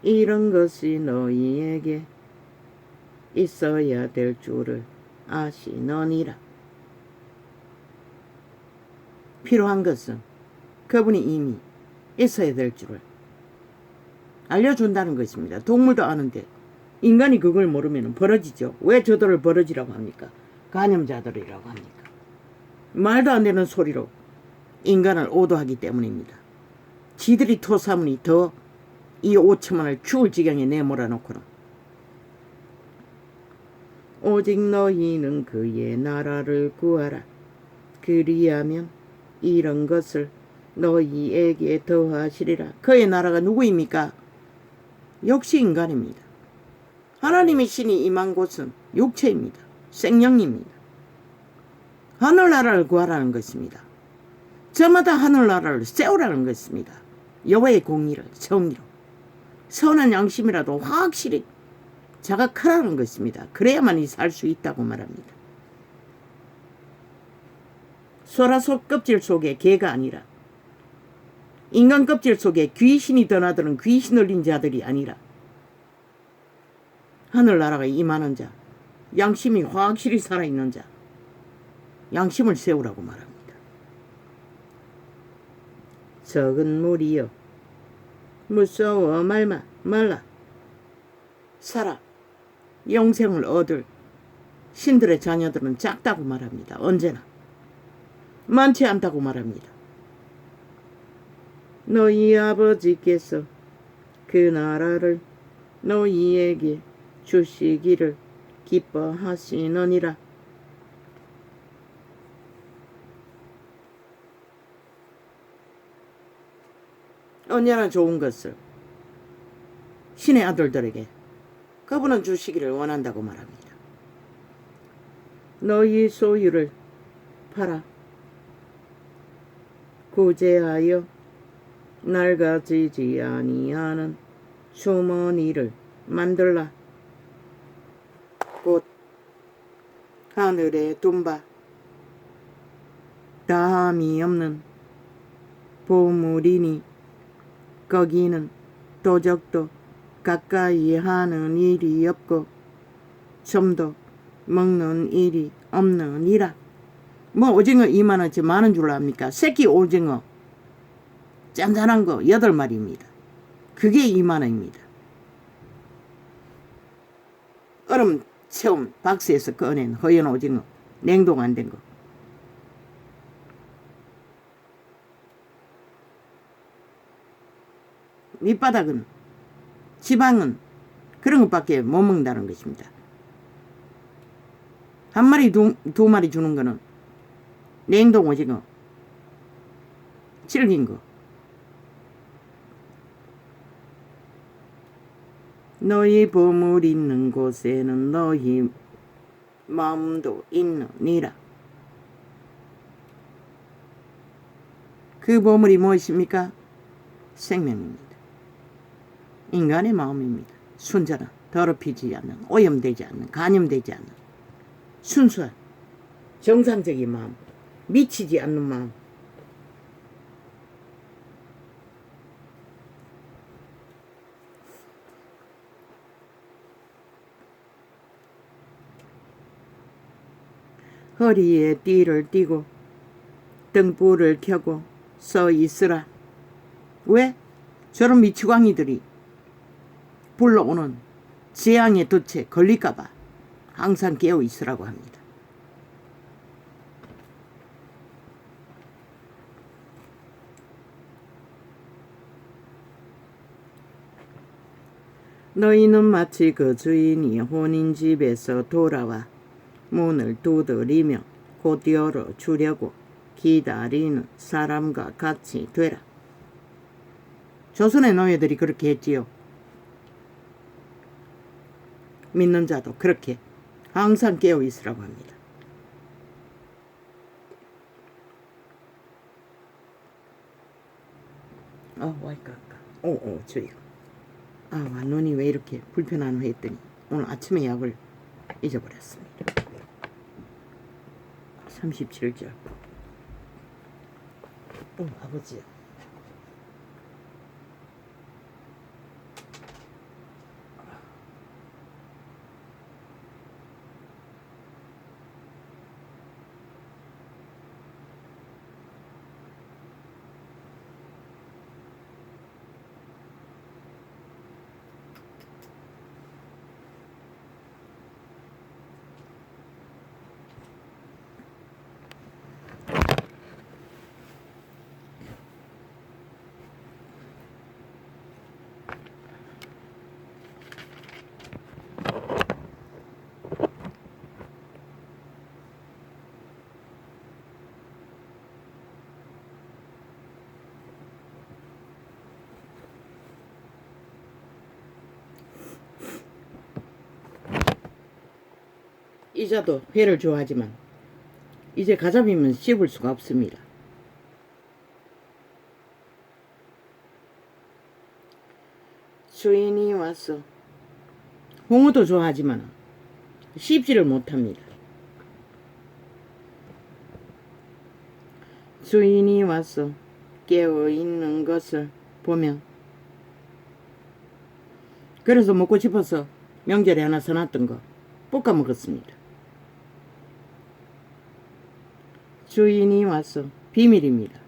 이런 것이 너희에게 있어야 될 줄을 아시느니라. 필요한 것은 그분이 이미 있어야 될 줄을 알려준다는 것입니다. 동물도 아는데 인간이 그걸 모르면 벌어지죠. 왜 저들을 벌어지라고 합니까? 간염자들이라고 합니까? 말도 안 되는 소리로 인간을 오도하기 때문입니다. 지들이 토사문이 더 이 5천만을 죽을 지경에 내몰아놓고는 오직 너희는 그의 나라를 구하라. 그리하면 이런 것을 너희에게 더하시리라. 그의 나라가 누구입니까? 역시 인간입니다. 하나님의 신이 임한 곳은 육체입니다. 생명입니다. 하늘나라를 구하라는 것입니다. 저마다 하늘나라를 세우라는 것입니다. 여호와의 공의를 정의로 선한 양심이라도 확실히 자각하라는 것입니다. 그래야만이 살 수 있다고 말합니다. 소라속 껍질 속에 개가 아니라 인간 껍질 속에 귀신이 드나드는 귀신 흘린 자들이 아니라 하늘나라가 임하는 자, 양심이 확실히 살아있는 자, 양심을 세우라고 말합니다. 적은 무리여 무서워 말라. 살아 영생을 얻을 신들의 자녀들은 작다고 말합니다. 언제나 많지 않다고 말합니다. 너희 아버지께서 그 나라를 너희에게 주시기를 기뻐하시느니라. 언제나 좋은 것을 신의 아들들에게, 그분은 주시기를 원한다고 말합니다. 너희 소유를 팔아 구제하여 낡아지지 아니하는 주머니를 만들라. 곧 하늘에 둔바 다함이 없는 보물이니 거기는 도적도 가까이 하는 일이 없고 좀도 먹는 일이 없느니라. 뭐 오징어 2만원치 많은 줄 압니까? 새끼 오징어 짠짠한 거 8마리입니다. 그게 2만원입니다. 얼음 체험 박스에서 꺼낸 허연 오징어 냉동 안 된 거. 밑바닥은 지방은 그런 것밖에 못 먹는다는 것입니다. 한 마리 두 마리 주는 거는 냉동 오징어 질긴 거. 너희 보물 있는 곳에는 너희 마음도 있느니라. 그 보물이 무엇입니까? 생명입니다. 인간의 마음입니다. 순전한, 더럽히지 않는, 오염되지 않는, 간염되지 않는 순수한 정상적인 마음, 미치지 않는 마음. 허리에 띠를 띠고 등불을 켜고 서 있으라. 왜? 저런 미치광이들이 불러오는 재앙의 덫에 걸릴까봐 항상 깨어 있으라고 합니다. 너희는 마치 그 주인이 혼인 집에서 돌아와 문을 두드리며 곧 열어주려고 기다리는 사람과 같이 되라. 조선의 노예들이 그렇게 했지요. 믿는 자도 그렇게 항상 깨어 있으라고 합니다. 와이까 저희가 눈이 왜 이렇게 불편하노 했더니 오늘 아침에 약을 잊어버렸습니다. 37절. 아버지야. 이자도 회를 좋아하지만 이제 가자미면 씹을 수가 없습니다. 주인이 와서 홍어도 좋아하지만 씹지를 못합니다. 주인이 와서 깨어있는 것을 보면 그래서 먹고 싶어서 명절에 하나 사놨던 거 볶아 먹었습니다. 주인이 와서 비밀입니다.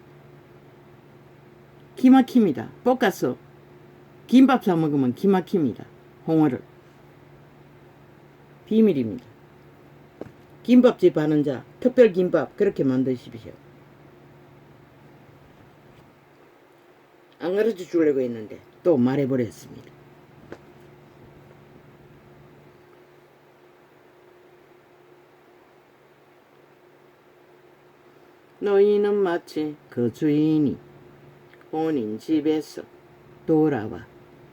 기막힙니다. 볶아서 김밥 사 먹으면 기막힙니다. 홍어를. 비밀입니다. 김밥집 하는 자 특별 김밥 그렇게 만드십시오. 안 가르쳐 주려고 했는데 또 말해버렸습니다. 너희는 마치 그 주인이 혼인 집에서 돌아와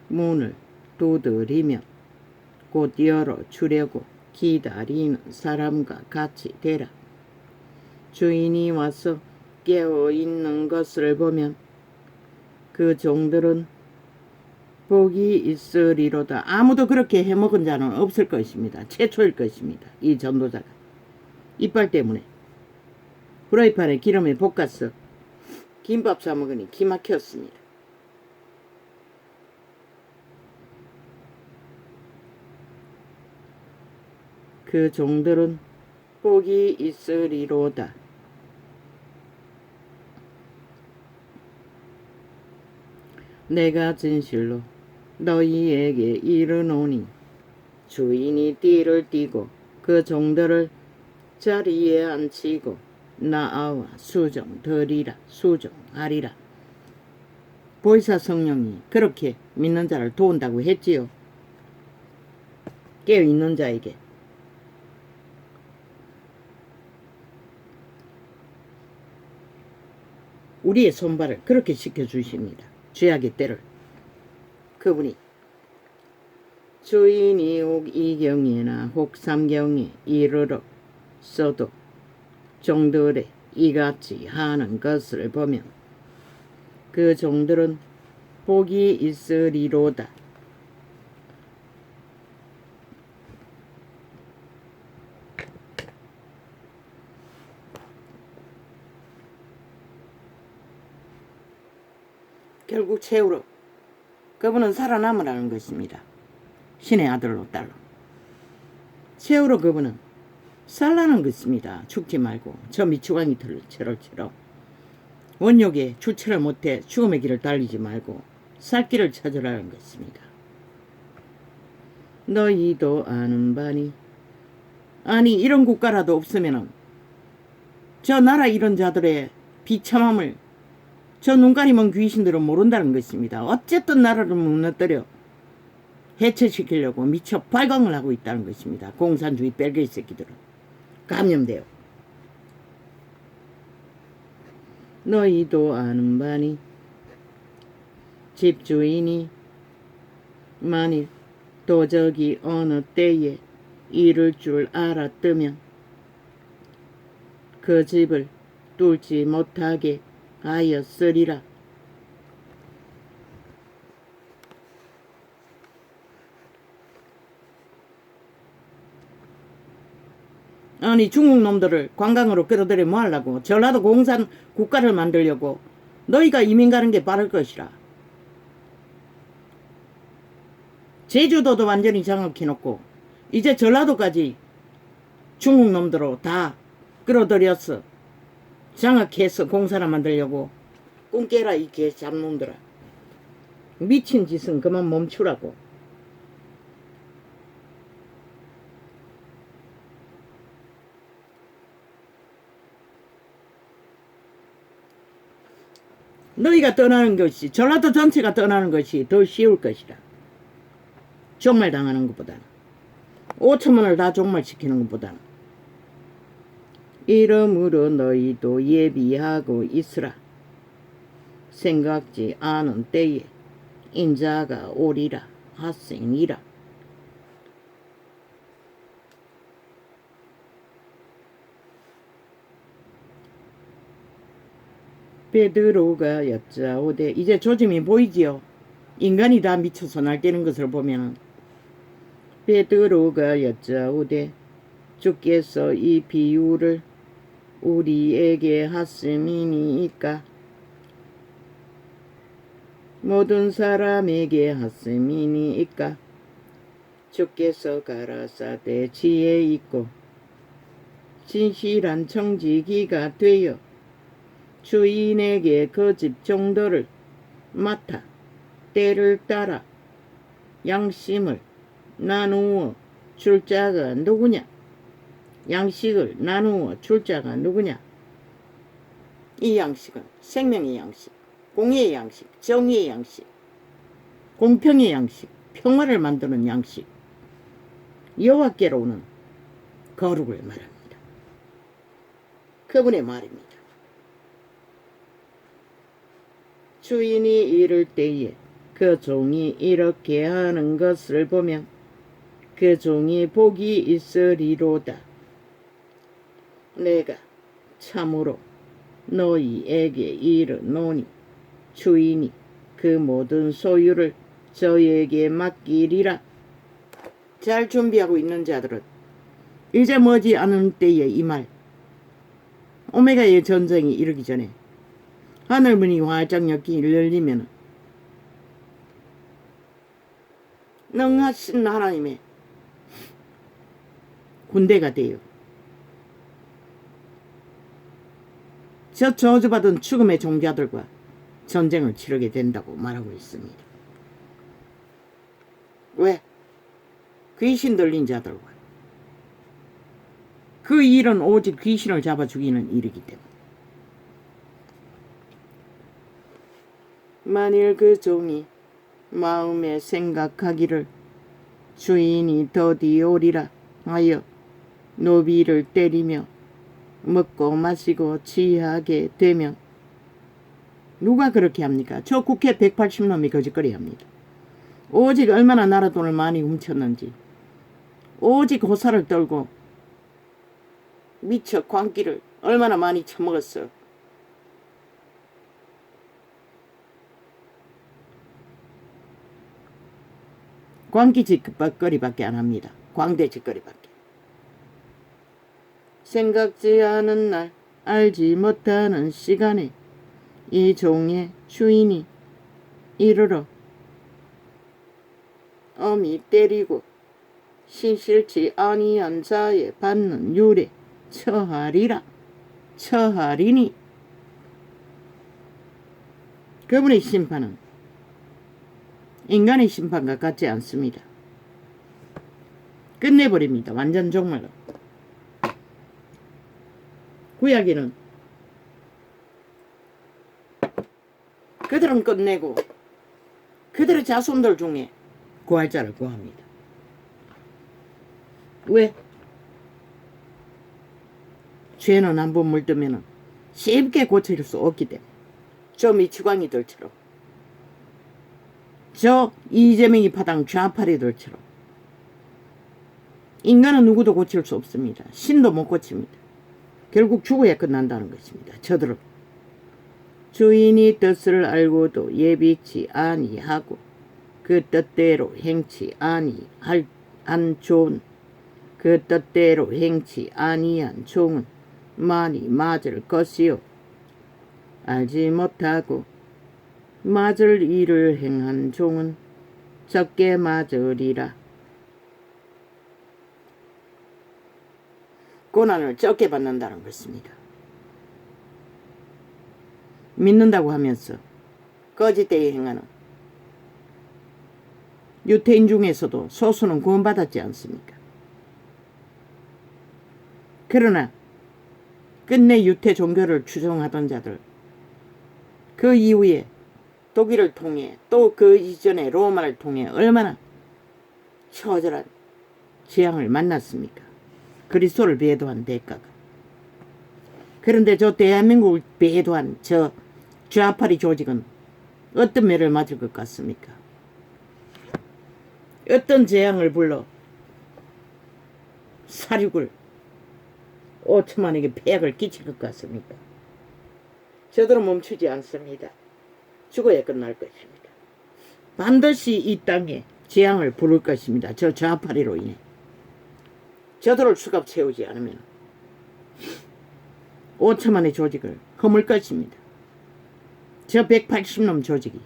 문을 두드리며 곧 열어주려고 기다리는 사람과 같이 되라. 주인이 와서 깨어있는 것을 보면 그 종들은 복이 있으리로다. 아무도 그렇게 해먹은 자는 없을 것입니다. 최초일 것입니다. 이 전도자가 이빨 때문에 프라이팬에 기름에 볶아서 김밥 사 먹으니 기막혔습니다. 그 종들은 복이 있으리로다. 내가 진실로 너희에게 이르노니 주인이 띠를 띠고 그 종들을 자리에 앉히고 나아와 수정하리라. 보이사 성령이 그렇게 믿는 자를 도운다고 했지요. 깨어있는 자에게. 우리의 손발을 그렇게 시켜주십니다. 죄악의 때를. 그분이 주인이 혹 이경에나 혹 삼경에 이르렀어도 종들의 이같이 하는 것을 보면 그 종들은 복이 있으리로다. 결국 최후로 그분은 살아남으라는 것입니다. 신의 아들로 딸로. 최후로 그분은 살라는 것입니다. 죽지 말고 저 미추광이 철처럼 원욕에 출처를 못해 죽음의 길을 달리지 말고 살 길을 찾으라는 것입니다. 너희도 아는 바니 아니 이런 국가라도 없으면은 저 나라 이런 자들의 비참함을 저 눈가리먼 귀신들은 모른다는 것입니다. 어쨌든 나라를 무너뜨려 해체시키려고 미처 발광을 하고 있다는 것입니다. 공산주의 벨기에 새끼들은 감염돼요. 너희도 아는 바니 집주인이 만일 도적이 어느 때에 이를 줄 알았다면 그 집을 뚫지 못하게 하였으리라. 아니 중국 놈들을 관광으로 끌어들여 뭐 하려고? 전라도 공산 국가를 만들려고. 너희가 이민 가는 게 빠를 것이라. 제주도도 완전히 장악해놓고 이제 전라도까지 중국 놈들로 다 끌어들여서 장악해서 공사를 만들려고. 꿈 깨라 이 개 잡놈들아. 미친 짓은 그만 멈추라고. 너희가 떠나는 것이 전라도 전체가 떠나는 것이 더 쉬울 것이라. 종말 당하는 것보다는 5천만을 다 종말시키는 것보다는. 이러므로 너희도 예비하고 있으라. 생각지 않은 때에 인자가 오리라 하시니라. 베드로가 여짜오되 이제 조짐이 보이지요. 인간이 다 미쳐서 날뛰는 것을 보면 베드로가 여짜오되 주께서 이 비유를 우리에게 하심이니까 모든 사람에게 하심이니까 주께서 가라사대 지혜 있고 진실한 청지기가 되어 주인에게 그 집 종들을 맡아 때를 따라 양심을 나누어 줄 자가 누구냐? 양식을 나누어 줄 자가 누구냐? 이 양식은 생명의 양식, 공의의 양식, 정의의 양식, 공평의 양식, 평화를 만드는 양식, 여호와께로 오는 거룩을 말합니다. 그분의 말입니다. 주인이 이를 때에 그 종이 이렇게 하는 것을 보면 그 종이 복이 있으리로다. 내가 참으로 너희에게 이르노니 주인이 그 모든 소유를 저에게 맡기리라. 잘 준비하고 있는 자들은 이제 머지 않은 때에 이 말, 오메가의 전쟁이 이르기 전에 하늘문이 활짝 열리면 능하신 하나님의 군대가 돼요. 저 저주받은 죽음의 종자들과 전쟁을 치르게 된다고 말하고 있습니다. 왜? 귀신 들린 자들과. 그 일은 오직 귀신을 잡아 죽이는 일이기 때문에. 만일 그 종이 마음에 생각하기를 주인이 더디 오리라 하여 노비를 때리며 먹고 마시고 취하게 되면, 누가 그렇게 합니까? 저 국회 180놈이 거짓거리 합니다. 오직 얼마나 나라 돈을 많이 훔쳤는지, 오직 호사를 떨고 미쳐 광기를 얼마나 많이 처먹었어. 광기 짓거리밖에 안 합니다. 광대 짓거리밖에. 생각지 않은 날, 알지 못하는 시간에 이 종의 주인이 이르러 엄히 때리고 신실치 아니한 자에 받는 유래 처하리라. 처하리니. 그분의 심판은 인간의 심판과 같지 않습니다. 끝내버립니다. 완전 정말로. 구약에는 그들은 끝내고 그들의 자손들 중에 구할 자를 구합니다. 왜? 죄는 한번 물들면 쉽게 고칠 수 없기 때문에. 저 미치광이들처럼, 저 이재명이 파당 좌파리들처럼 인간은 누구도 고칠 수 없습니다. 신도 못 고칩니다. 결국 죽어야 끝난다는 것입니다. 저들은 주인이 뜻을 알고도 예비치 아니하고 그 뜻대로 행치 아니한 종은, 그 뜻대로 행치 아니한 종은 많이 맞을 것이요 알지 못하고 맞을 일을 행한 종은 적게 맞으리라. 고난을 적게 받는다는 것입니다. 믿는다고 하면서 거짓되이 행하는 유태인 중에서도 소수는 구원받았지 않습니까? 그러나 끝내 유태 종교를 추종하던 자들, 그 이후에 독일을 통해 또 그 이전에 로마를 통해 얼마나 처절한 재앙을 만났습니까? 그리스도를 배도한 대가가. 그런데 저 대한민국을 배도한 저 좌파리 조직은 어떤 매를 맞을 것 같습니까? 어떤 재앙을 불러 사륙을 5천만에게 폐악을 끼칠 것 같습니까? 저들은 멈추지 않습니다. 죽어야 끝날 것입니다. 반드시 이 땅에 재앙을 부를 것입니다. 저 좌파리로 인해. 저들을 수갑 채우지 않으면 5천만의 조직을 허물 것입니다. 저 180놈 조직이.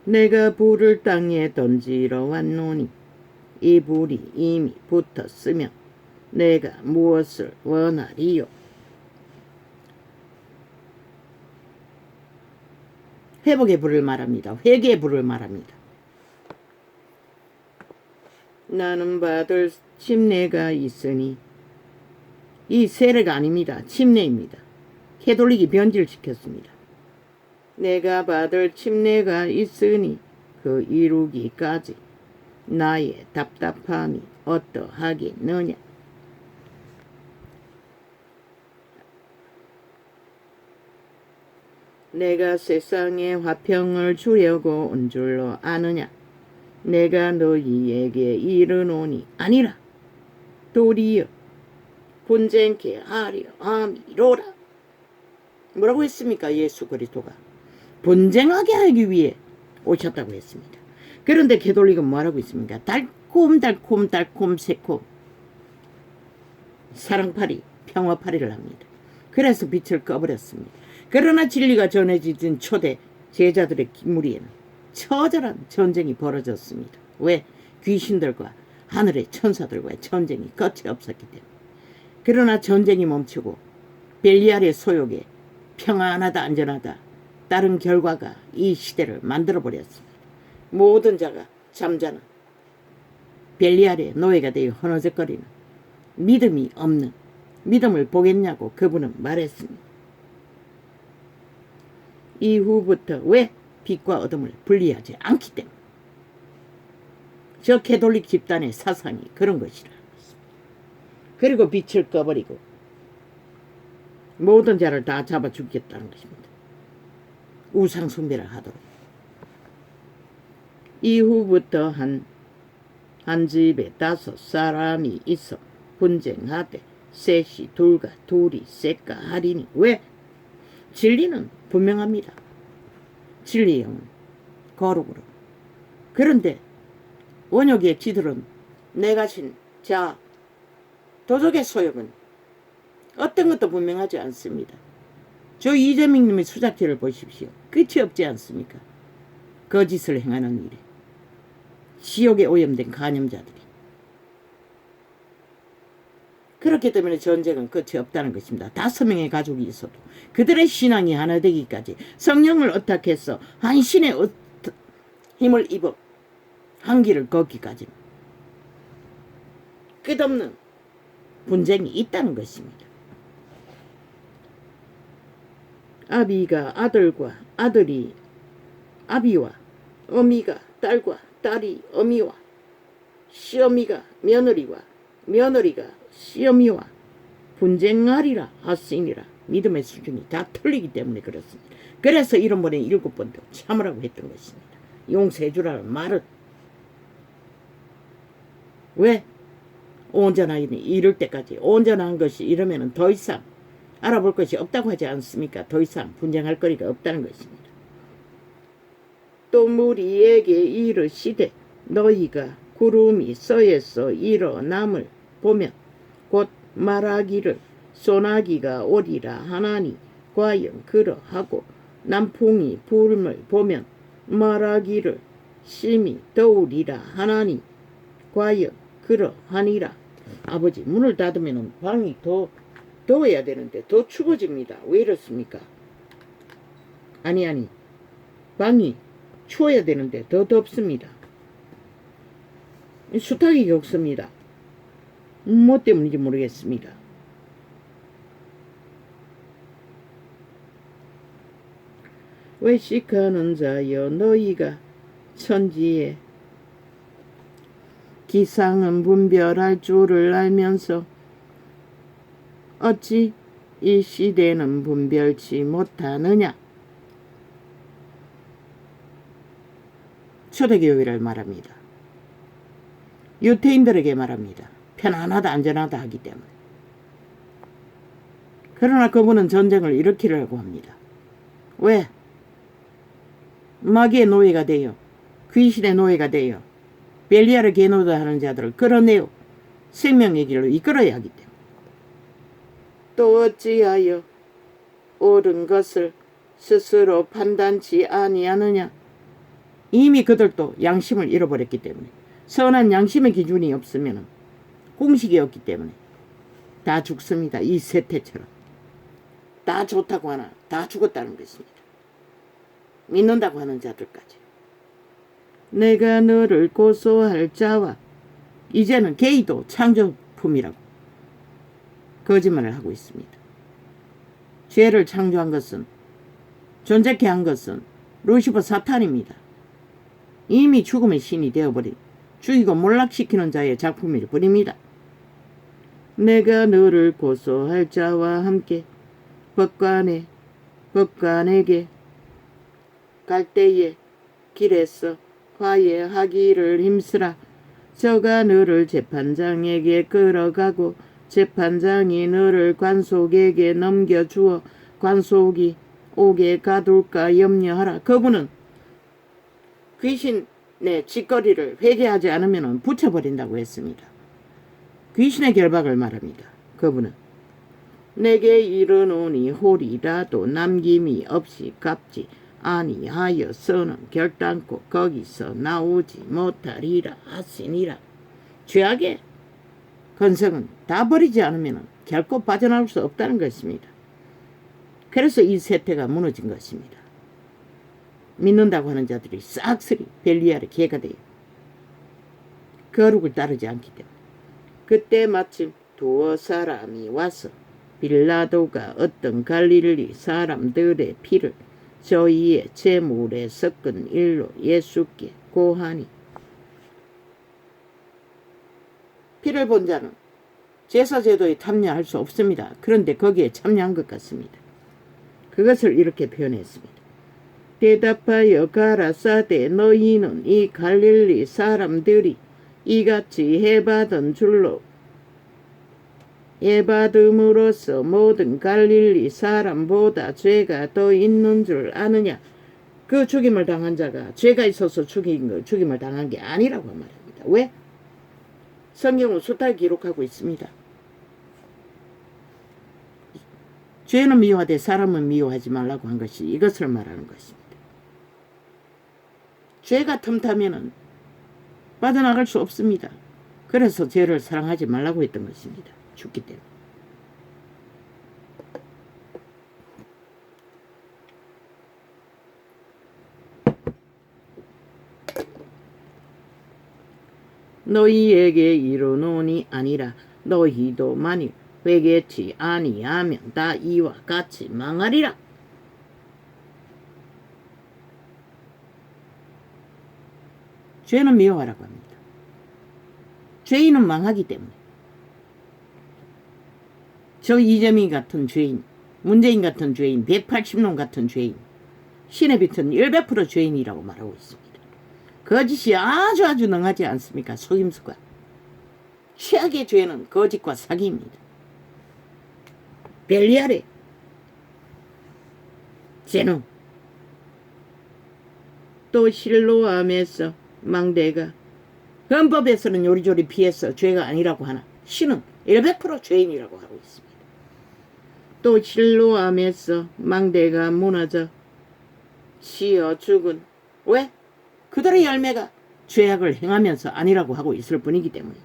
내가 불을 땅에 던지러 왔노니 이 불이 이미 붙었으면 내가 무엇을 원하리요? 회복의 불을 말합니다. 회개의 불을 말합니다. 나는 받을 침례가 있으니, 이 세례가 아닙니다. 침례입니다. 캐톨릭이 변질시켰습니다. 내가 받을 침례가 있으니 그 이루기까지 나의 답답함이 어떠하겠느냐. 내가 세상에 화평을 주려고 온 줄로 아느냐. 내가 너희에게 이르노니 아니라 도리어 분쟁케 하려 함이로라. 뭐라고 했습니까? 예수 그리스도가 분쟁하게 하기 위해 오셨다고 했습니다. 그런데 게돌릭은 뭐라고 있습니까? 달콤 새콤 사랑파리 평화파리를 합니다. 그래서 빛을 꺼버렸습니다. 그러나 진리가 전해지던 초대 제자들의 무리에는 처절한 전쟁이 벌어졌습니다. 왜? 귀신들과 하늘의 천사들과의 전쟁이 끝이 없었기 때문에. 그러나 전쟁이 멈추고 벨리알의 소욕에 평안하다 안전하다 다른 결과가 이 시대를 만들어버렸습니다. 모든 자가 잠자는 벨리알의 노예가 되어 허너적거리는 믿음이 없는 믿음을 보겠냐고 그분은 말했습니다. 이후부터 왜 빛과 어둠을 분리하지 않기 때문에 저 캐톨릭 집단의 사상이 그런 것이라. 그리고 빛을 꺼버리고 모든 자를 다 잡아 죽겠다는 것입니다. 우상 숭배를 하도록. 이후부터 한 집에 5 사람이 있어 분쟁하되 셋이 둘과 둘이 셋과 하리니. 왜? 진리는 분명합니다. 진리의 영은 거룩으로. 그런데 원욕의 지들은 내가신 자 도적의 소욕은 어떤 것도 분명하지 않습니다. 저 이재명님의 수작질을 보십시오. 끝이 없지 않습니까? 거짓을 행하는 일에 지옥에 오염된 간염자들이. 그렇기 때문에 전쟁은 끝이 없다는 것입니다. 5명의 가족이 있어도 그들의 신앙이 하나 되기까지 성령을 어탁해서 한 신의 힘을 입어 한 길을 걷기까지 끝없는 분쟁이 있다는 것입니다. 아비가 아들과 아들이 아비와 어미가 딸과 딸이 어미와 시어미가 며느리와 며느리가 시어미와 분쟁하리라 하시니라. 믿음의 수준이 다 틀리기 때문에 그렇습니다. 그래서 이런 번에 7번도 참으라고 했던 것입니다. 용서해주라는 말은. 왜? 온전하게 이럴 때까지 온전한 것이 이러면 더 이상 알아볼 것이 없다고 하지 않습니까? 더 이상 분쟁할 거리가 없다는 것입니다. 또 무리에게 이르시되 너희가 구름이 서에서 일어남을 보면 곧 말하기를 소나기가 오리라 하나니 과연 그러하고 남풍이 불음을 보면 말하기를 심히 더우리라 하나니 과연 그러하니라. 아버지, 문을 닫으면 방이 더 더워야 되는데 더 추워집니다. 왜 이렇습니까? 아니 방이 추워야 되는데 더 덥습니다. 수탉이 겪습니다. 뭐 때문인지 모르겠습니다. 외식하는 자여 너희가 천지에 기상은 분별할 줄을 알면서 어찌 이 시대는 분별치 못하느냐. 초대교회를 말합니다. 유태인들에게 말합니다. 편안하다 안전하다 하기 때문에. 그러나 그분은 전쟁을 일으키려고 합니다. 왜? 마귀의 노예가 되어 귀신의 노예가 되어 벨리알을 개노다하는 자들을 끌어내어 생명의 길로 이끌어야 하기 때문에. 또 어찌하여 옳은 것을 스스로 판단치 아니하느냐. 이미 그들도 양심을 잃어버렸기 때문에. 선한 양심의 기준이 없으면 공식이 없기 때문에 다 죽습니다. 이 세태처럼. 다 좋다고 하나 다 죽었다는 것입니다. 믿는다고 하는 자들까지. 내가 너를 고소할 자와 이제는 게이도 창조품이라고 거짓말을 하고 있습니다. 죄를 창조한 것은 존재케 한 것은 루시퍼 사탄입니다. 이미 죽음의 신이 되어버린 죽이고 몰락시키는 자의 작품일 뿐입니다. 내가 너를 고소할 자와 함께 법관에게 갈 때에 길에서 화해하기를 힘쓰라. 저가 너를 재판장에게 끌어가고 재판장이 너를 관속에게 넘겨주어 관속이 오게 가둘까 염려하라. 그분은 귀신의 짓거리를 회개하지 않으면 붙여버린다고 했습니다. 귀신의 결박을 말합니다. 그분은 내게 이르노니 홀이라도 남김이 없이 갚지 아니하여서는 결단코 거기서 나오지 못하리라 하시니라. 죄악의 건성은 다 버리지 않으면 결코 빠져나올 수 없다는 것입니다. 그래서 이 세태가 무너진 것입니다. 믿는다고 하는 자들이 싹쓸이 벨리알의 개가 돼요. 거룩을 따르지 않기 때문에. 그때 마침 두어 사람이 와서 빌라도가 어떤 갈릴리 사람들의 피를 저희의 제물에 섞은 일로 예수께 고하니. 피를 본 자는 제사제도에 참여할 수 없습니다. 그런데 거기에 참여한 것 같습니다. 그것을 이렇게 표현했습니다. 대답하여 가라사대 너희는 이 갈릴리 사람들이 이같이 해받은 줄로 해받음으로써 모든 갈릴리 사람보다 죄가 더 있는 줄 아느냐. 그 죽임을 당한 자가 죄가 있어서 죽임을 당한 게 아니라고 말합니다. 왜? 성경은 숫자를 기록하고 있습니다. 죄는 미워하되 사람은 미워하지 말라고 한 것이 이것을 말하는 것입니다. 죄가 틈타면은 빠져나갈 수 없습니다. 그래서 죄를 사랑하지 말라고 했던 것입니다. 죽기 때문에. 너희에게 이르노니 아니라 너희도 만일 회개치 아니하면 다 이와 같이 망하리라. 죄는 미워하라고 합니다. 죄인은 망하기 때문에. 저 이재명 같은 죄인, 문재인 같은 죄인, 180놈 같은 죄인, 신의 빛은 100% 죄인이라고 말하고 있습니다. 거짓이 아주 능하지 않습니까? 속임수가. 최악의 죄는 거짓과 사기입니다. 벨리알의 죄는 또 실로암에서 망대가 헌법에서는 요리조리 피해서 죄가 아니라고 하나 신은 100% 죄인이라고 하고 있습니다. 또 실로암에서 망대가 무너져 치어 죽은. 왜? 그들의 열매가 죄악을 행하면서 아니라고 하고 있을 뿐이기 때문에.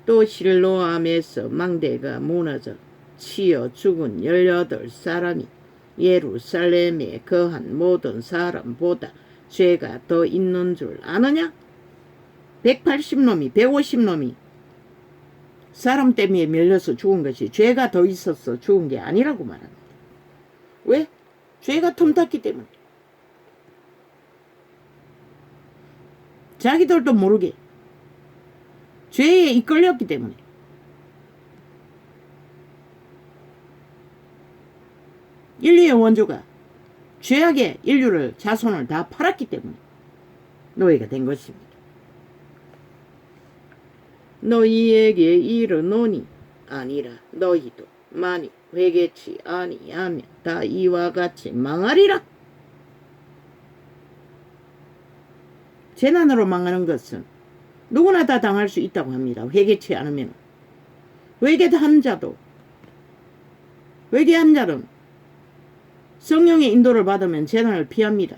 또 실로암에서 망대가 무너져 치어 죽은 18사람이 예루살렘에 거한 모든 사람보다 죄가 더 있는 줄 아느냐? 180놈이 150놈이 사람 때문에 밀려서 죽은 것이 죄가 더 있어서 죽은 게 아니라고 말합니다. 왜? 죄가 틈탔기 때문에. 자기들도 모르게 죄에 이끌렸기 때문에. 인류의 원조가 죄악의 인류를 자손을 다 팔았기 때문에 노예가 된 것입니다. 너희에게 이르노니 아니라 너희도 만일 회개치 아니하면 다 이와 같이 망하리라. 재난으로 망하는 것은 누구나 다 당할 수 있다고 합니다. 회개치 않으면. 회개한 자는 성령의 인도를 받으면 재난을 피합니다.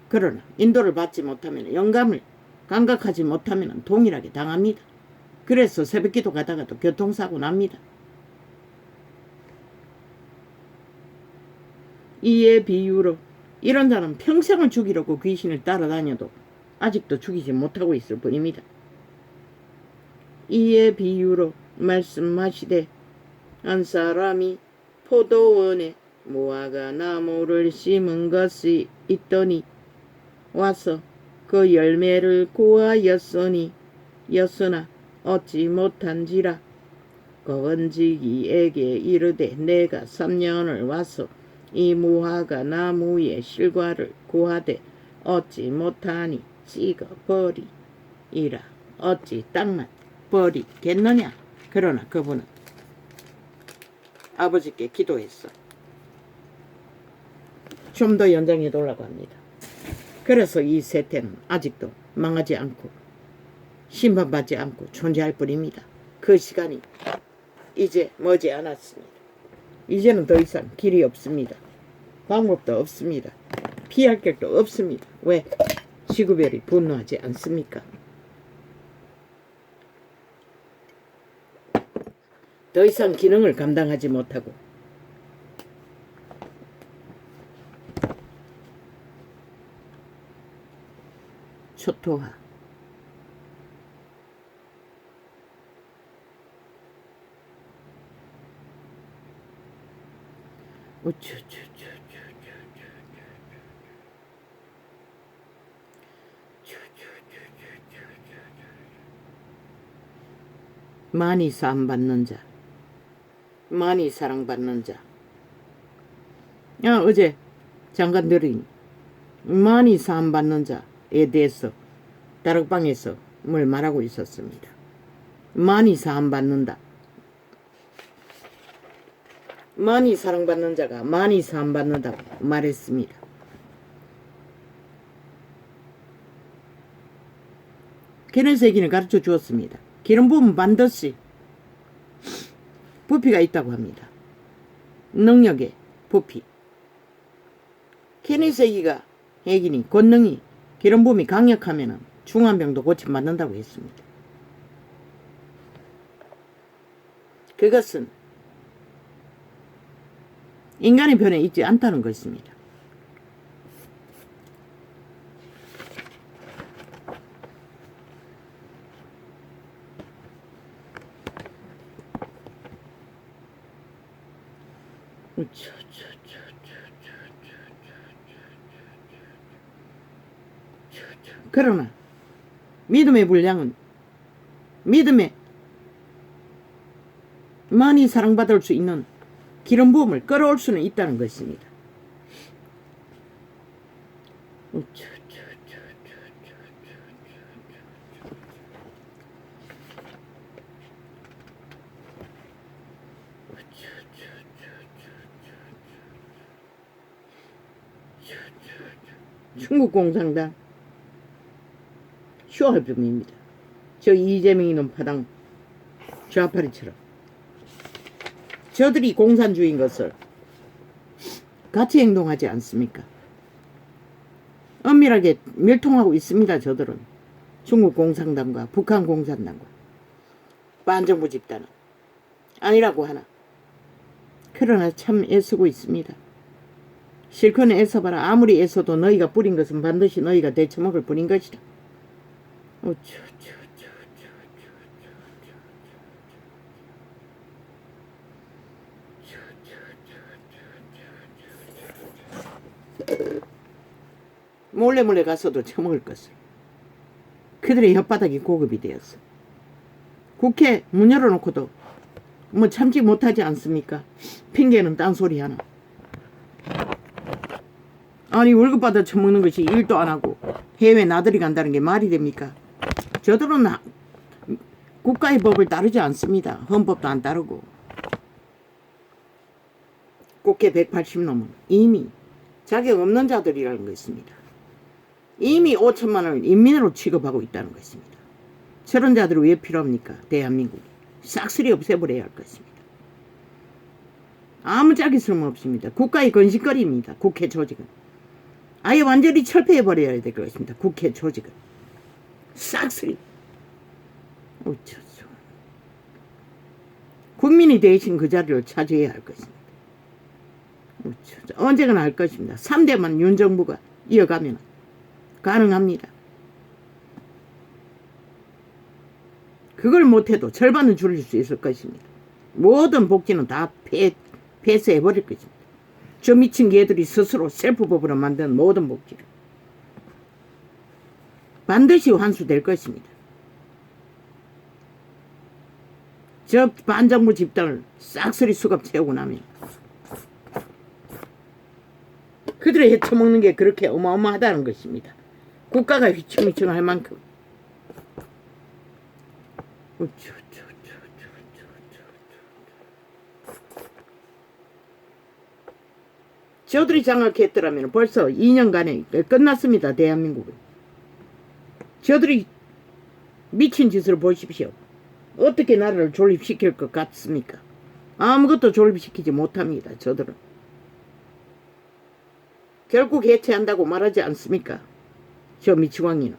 그러나 인도를 받지 못하면, 영감을 감각하지 못하면 동일하게 당합니다. 그래서 새벽기도 가다가도 교통사고 납니다. 이에 비유로 이런 자는 평생을 죽이려고 귀신을 따라다녀도 아직도 죽이지 못하고 있을 뿐입니다. 이에 비유로 말씀하시되 한 사람이 포도원에 무화과 나무를 심은 것이 있더니 와서 그 열매를 구하였으나 얻지 못한지라. 건지기에게 이르되 내가 3년을 와서 이 무화과 나무의 실과를 구하되 얻지 못하니 찍어버리이라. 어찌 땅만 버리겠느냐. 그러나 그분은 아버지께 기도했어. 좀 더 연장해 달라고 합니다. 그래서 이 세태는 아직도 망하지 않고 심판받지 않고 존재할 뿐입니다. 그 시간이 이제 머지않았습니다. 이제는 더 이상 길이 없습니다. 방법도 없습니다. 피할 길도 없습니다. 왜? 지구별이 분노하지 않습니까? 더 이상 기능을 감당하지 못하고 초토화 많이 사랑받는 자, 많이 사랑받는 자. 어제 장관들이 많이 사랑받는 자에 대해서 다락방에서 뭘 말하고 있었습니다. 많이 사랑받는다. 많이 사랑받는 자가 많이 사랑받는다고 말했습니다. 케네세기는 가르쳐 주었습니다. 기름 부으면 반드시 부피가 있다고 합니다. 능력의 부피. 케네세기가 핵이니 권능이 기름 부음이 강력하면 중환병도 고침받는다고 했습니다. 그것은 인간의 편에 있지 않다는 것입니다. 그러나 믿음의 분량은 믿음에 많이 사랑받을 수 있는 기름 부음을 끌어올 수는 있다는 것입니다. 중국 공산당 쇼할병입니다. 저 이재명 이놈 파당 좌파리처럼 저들이 공산주의인 것을 같이 행동하지 않습니까? 엄밀하게 멸통하고 있습니다. 저들은 중국 공산당과 북한 공산당과 반정부 집단은 아니라고 하나 그러나 참 애쓰고 있습니다. 실컷 애써봐라. 아무리 애써도 너희가 뿌린 것은 반드시 너희가 데쳐먹을 뿐인 것이다. 몰래 가서도 처먹을 것을. 그들의 혓바닥이 고급이 되었어. 국회 문 열어놓고도 뭐 참지 못하지 않습니까? 핑계는 딴소리 하나. 아니 월급 받아 처먹는 것이 일도 안 하고 해외 나들이 간다는 게 말이 됩니까? 저들은 국가의 법을 따르지 않습니다. 헌법도 안 따르고. 국회 180nom은 이미 자격 없는 자들이라는 것입니다. 이미 5천만 원을 인민으로 취급하고 있다는 것입니다. 저런 자들이 왜 필요합니까? 대한민국이 싹쓸이 없애버려야 할 것입니다. 아무 짝이 쓸모없습니다. 국가의 건식거리입니다. 국회 조직은. 아예 완전히 철폐해버려야 될 것입니다. 국회 조직은. 싹쓸이. 어쩌죠. 국민이 대신 그 자리를 차지해야 할 것입니다. 어쩌죠. 언젠가는 할 것입니다. 3대만 윤정부가 이어가면 가능합니다. 그걸 못해도 절반은 줄일 수 있을 것입니다. 모든 복지는 다 폐쇄해버릴 것입니다. 저 미친 개들이 스스로 셀프법으로 만든 모든 복지를 반드시 환수될 것입니다. 저 반정부 집단을 싹쓸이 수갑 채우고 나면 그들의 헤쳐먹는 게 그렇게 어마어마하다는 것입니다. 국가가 휘청휘청할 만큼. 저들이 장악했더라면 했더라면 벌써 2년간에 끝났습니다. 대한민국은. 저들이 미친 짓을 보십시오. 어떻게 나라를 존립시킬 것 같습니까? 아무것도 존립시키지 못합니다. 저들은. 결국 해체한다고 말하지 않습니까? 저 미치광이는.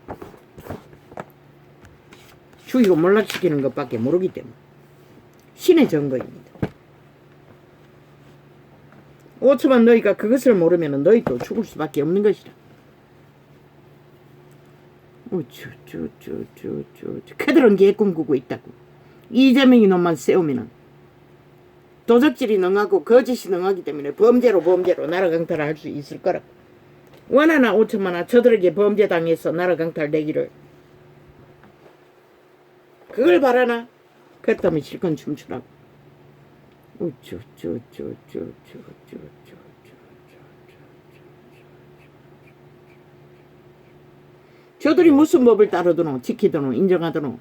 죽이고 몰락시키는 것밖에 모르기 때문에. 신의 증거입니다. 5초만 너희가 그것을 모르면 너희도 죽을 수밖에 없는 것이라. 그들은 개꿈 꾸고 있다고. 이재명이 놈만 세우면은 도적질이 능하고 거짓이 능하기 때문에 범죄로 나라 강탈을 할 수 있을 거라고. 원하나 5천만나 저들에게 범죄 당해서 나라 강탈되기를. 그걸 바라나? 그렇다면 실컷 춤추라고. 저들이 무슨 법을 따르더노 지키더노 인정하더노.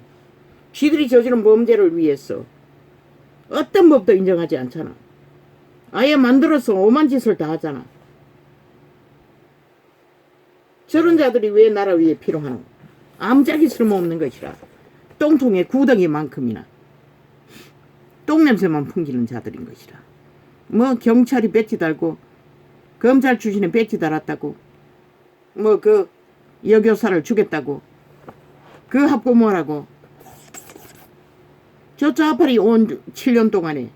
쥐들이 저지른 범죄를 위해서 어떤 법도 인정하지 않잖아. 아예 만들어서 오만 짓을 다 하잖아. 저런 자들이 왜 나라 위에 필요하노? 아무짝이 쓸모없는 것이라. 똥통에 구덩이만큼이나 똥냄새만 풍기는 자들인 것이라. 뭐 경찰이 배지 달고 검찰 출신에 배지 달았다고 뭐 그 여교사를 죽였다고 그 합고모라고 저 좌파리 온 7년 동안에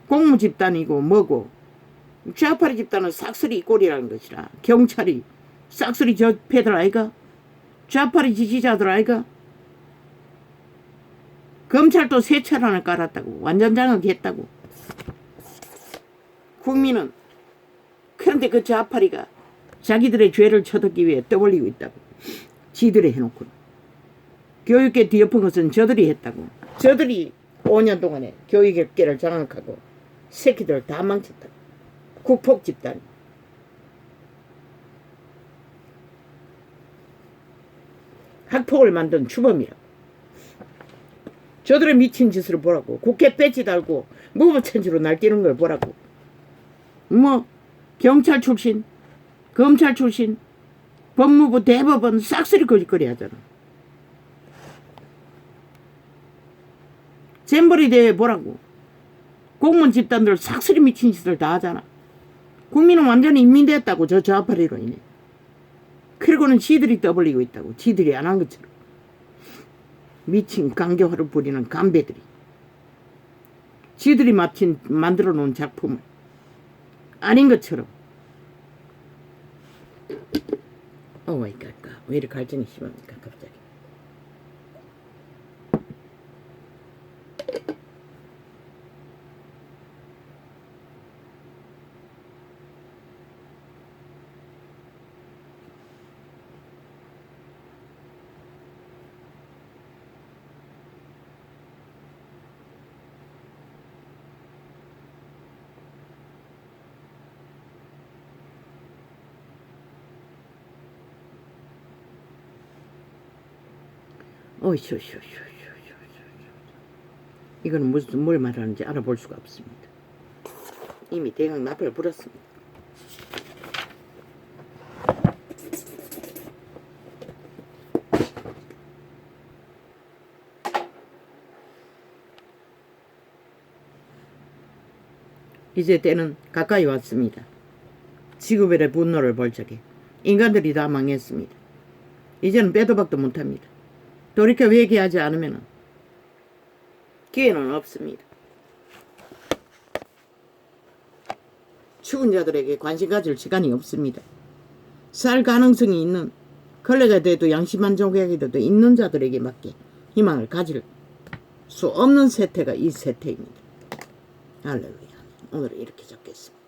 공무 집단이고 뭐고 좌파리 집단은 싹쓸이 꼴이라는 것이라. 경찰이 싹쓸이 저 패들 아이가? 좌파리 지지자들 아이가? 검찰도 새 차란을 깔았다고. 완전 장악했다고. 국민은 그런데 그 좌파리가 자기들의 죄를 쳐듣기 위해 떠벌리고 있다고. 지들이 해놓고. 교육계 뒤엎은 것은 저들이 했다고. 저들이 5년 동안에 교육계를 장악하고 새끼들 다 망쳤다고. 국폭 집단. 학폭을 만든 주범이라고. 저들의 미친 짓을 보라고. 국회 배지 달고 무법천지로 날뛰는 걸 보라고. 뭐 경찰 출신, 검찰 출신, 법무부, 대법원 싹쓸이 거짓거리 하잖아. 잼버리 대회 보라고. 공무원 집단들 싹쓸이 미친 짓을 다 하잖아. 국민은 완전히 인민됐다고. 저 좌파리로 인해. 그리고는 지들이 떠벌리고 있다고. 지들이 안 한 것처럼. 미친 강교화를 부리는 간배들이. 지들이 마침 만들어 놓은 작품을 아닌 것처럼. 오마이 갓. 왜 이렇게 갈증이 심합니까 갑자기. 이거는 무슨 뭘 말하는지 알아볼 수가 없습니다. 이미 대강 나팔을 불었습니다. 이제 때는 가까이 왔습니다. 지구별의 분노를 볼 적에 인간들이 다 망했습니다. 이제는 빼도 박도 못합니다. 돌이켜 회개하지 않으면 기회는 없습니다. 죽은 자들에게 관심 가질 시간이 없습니다. 살 가능성이 있는 걸레가 돼도 양심한 종각이라도 있는 자들에게밖에 희망을 가질 수 없는 세태가 이 세태입니다. 할렐루야. 오늘은 이렇게 적겠습니다.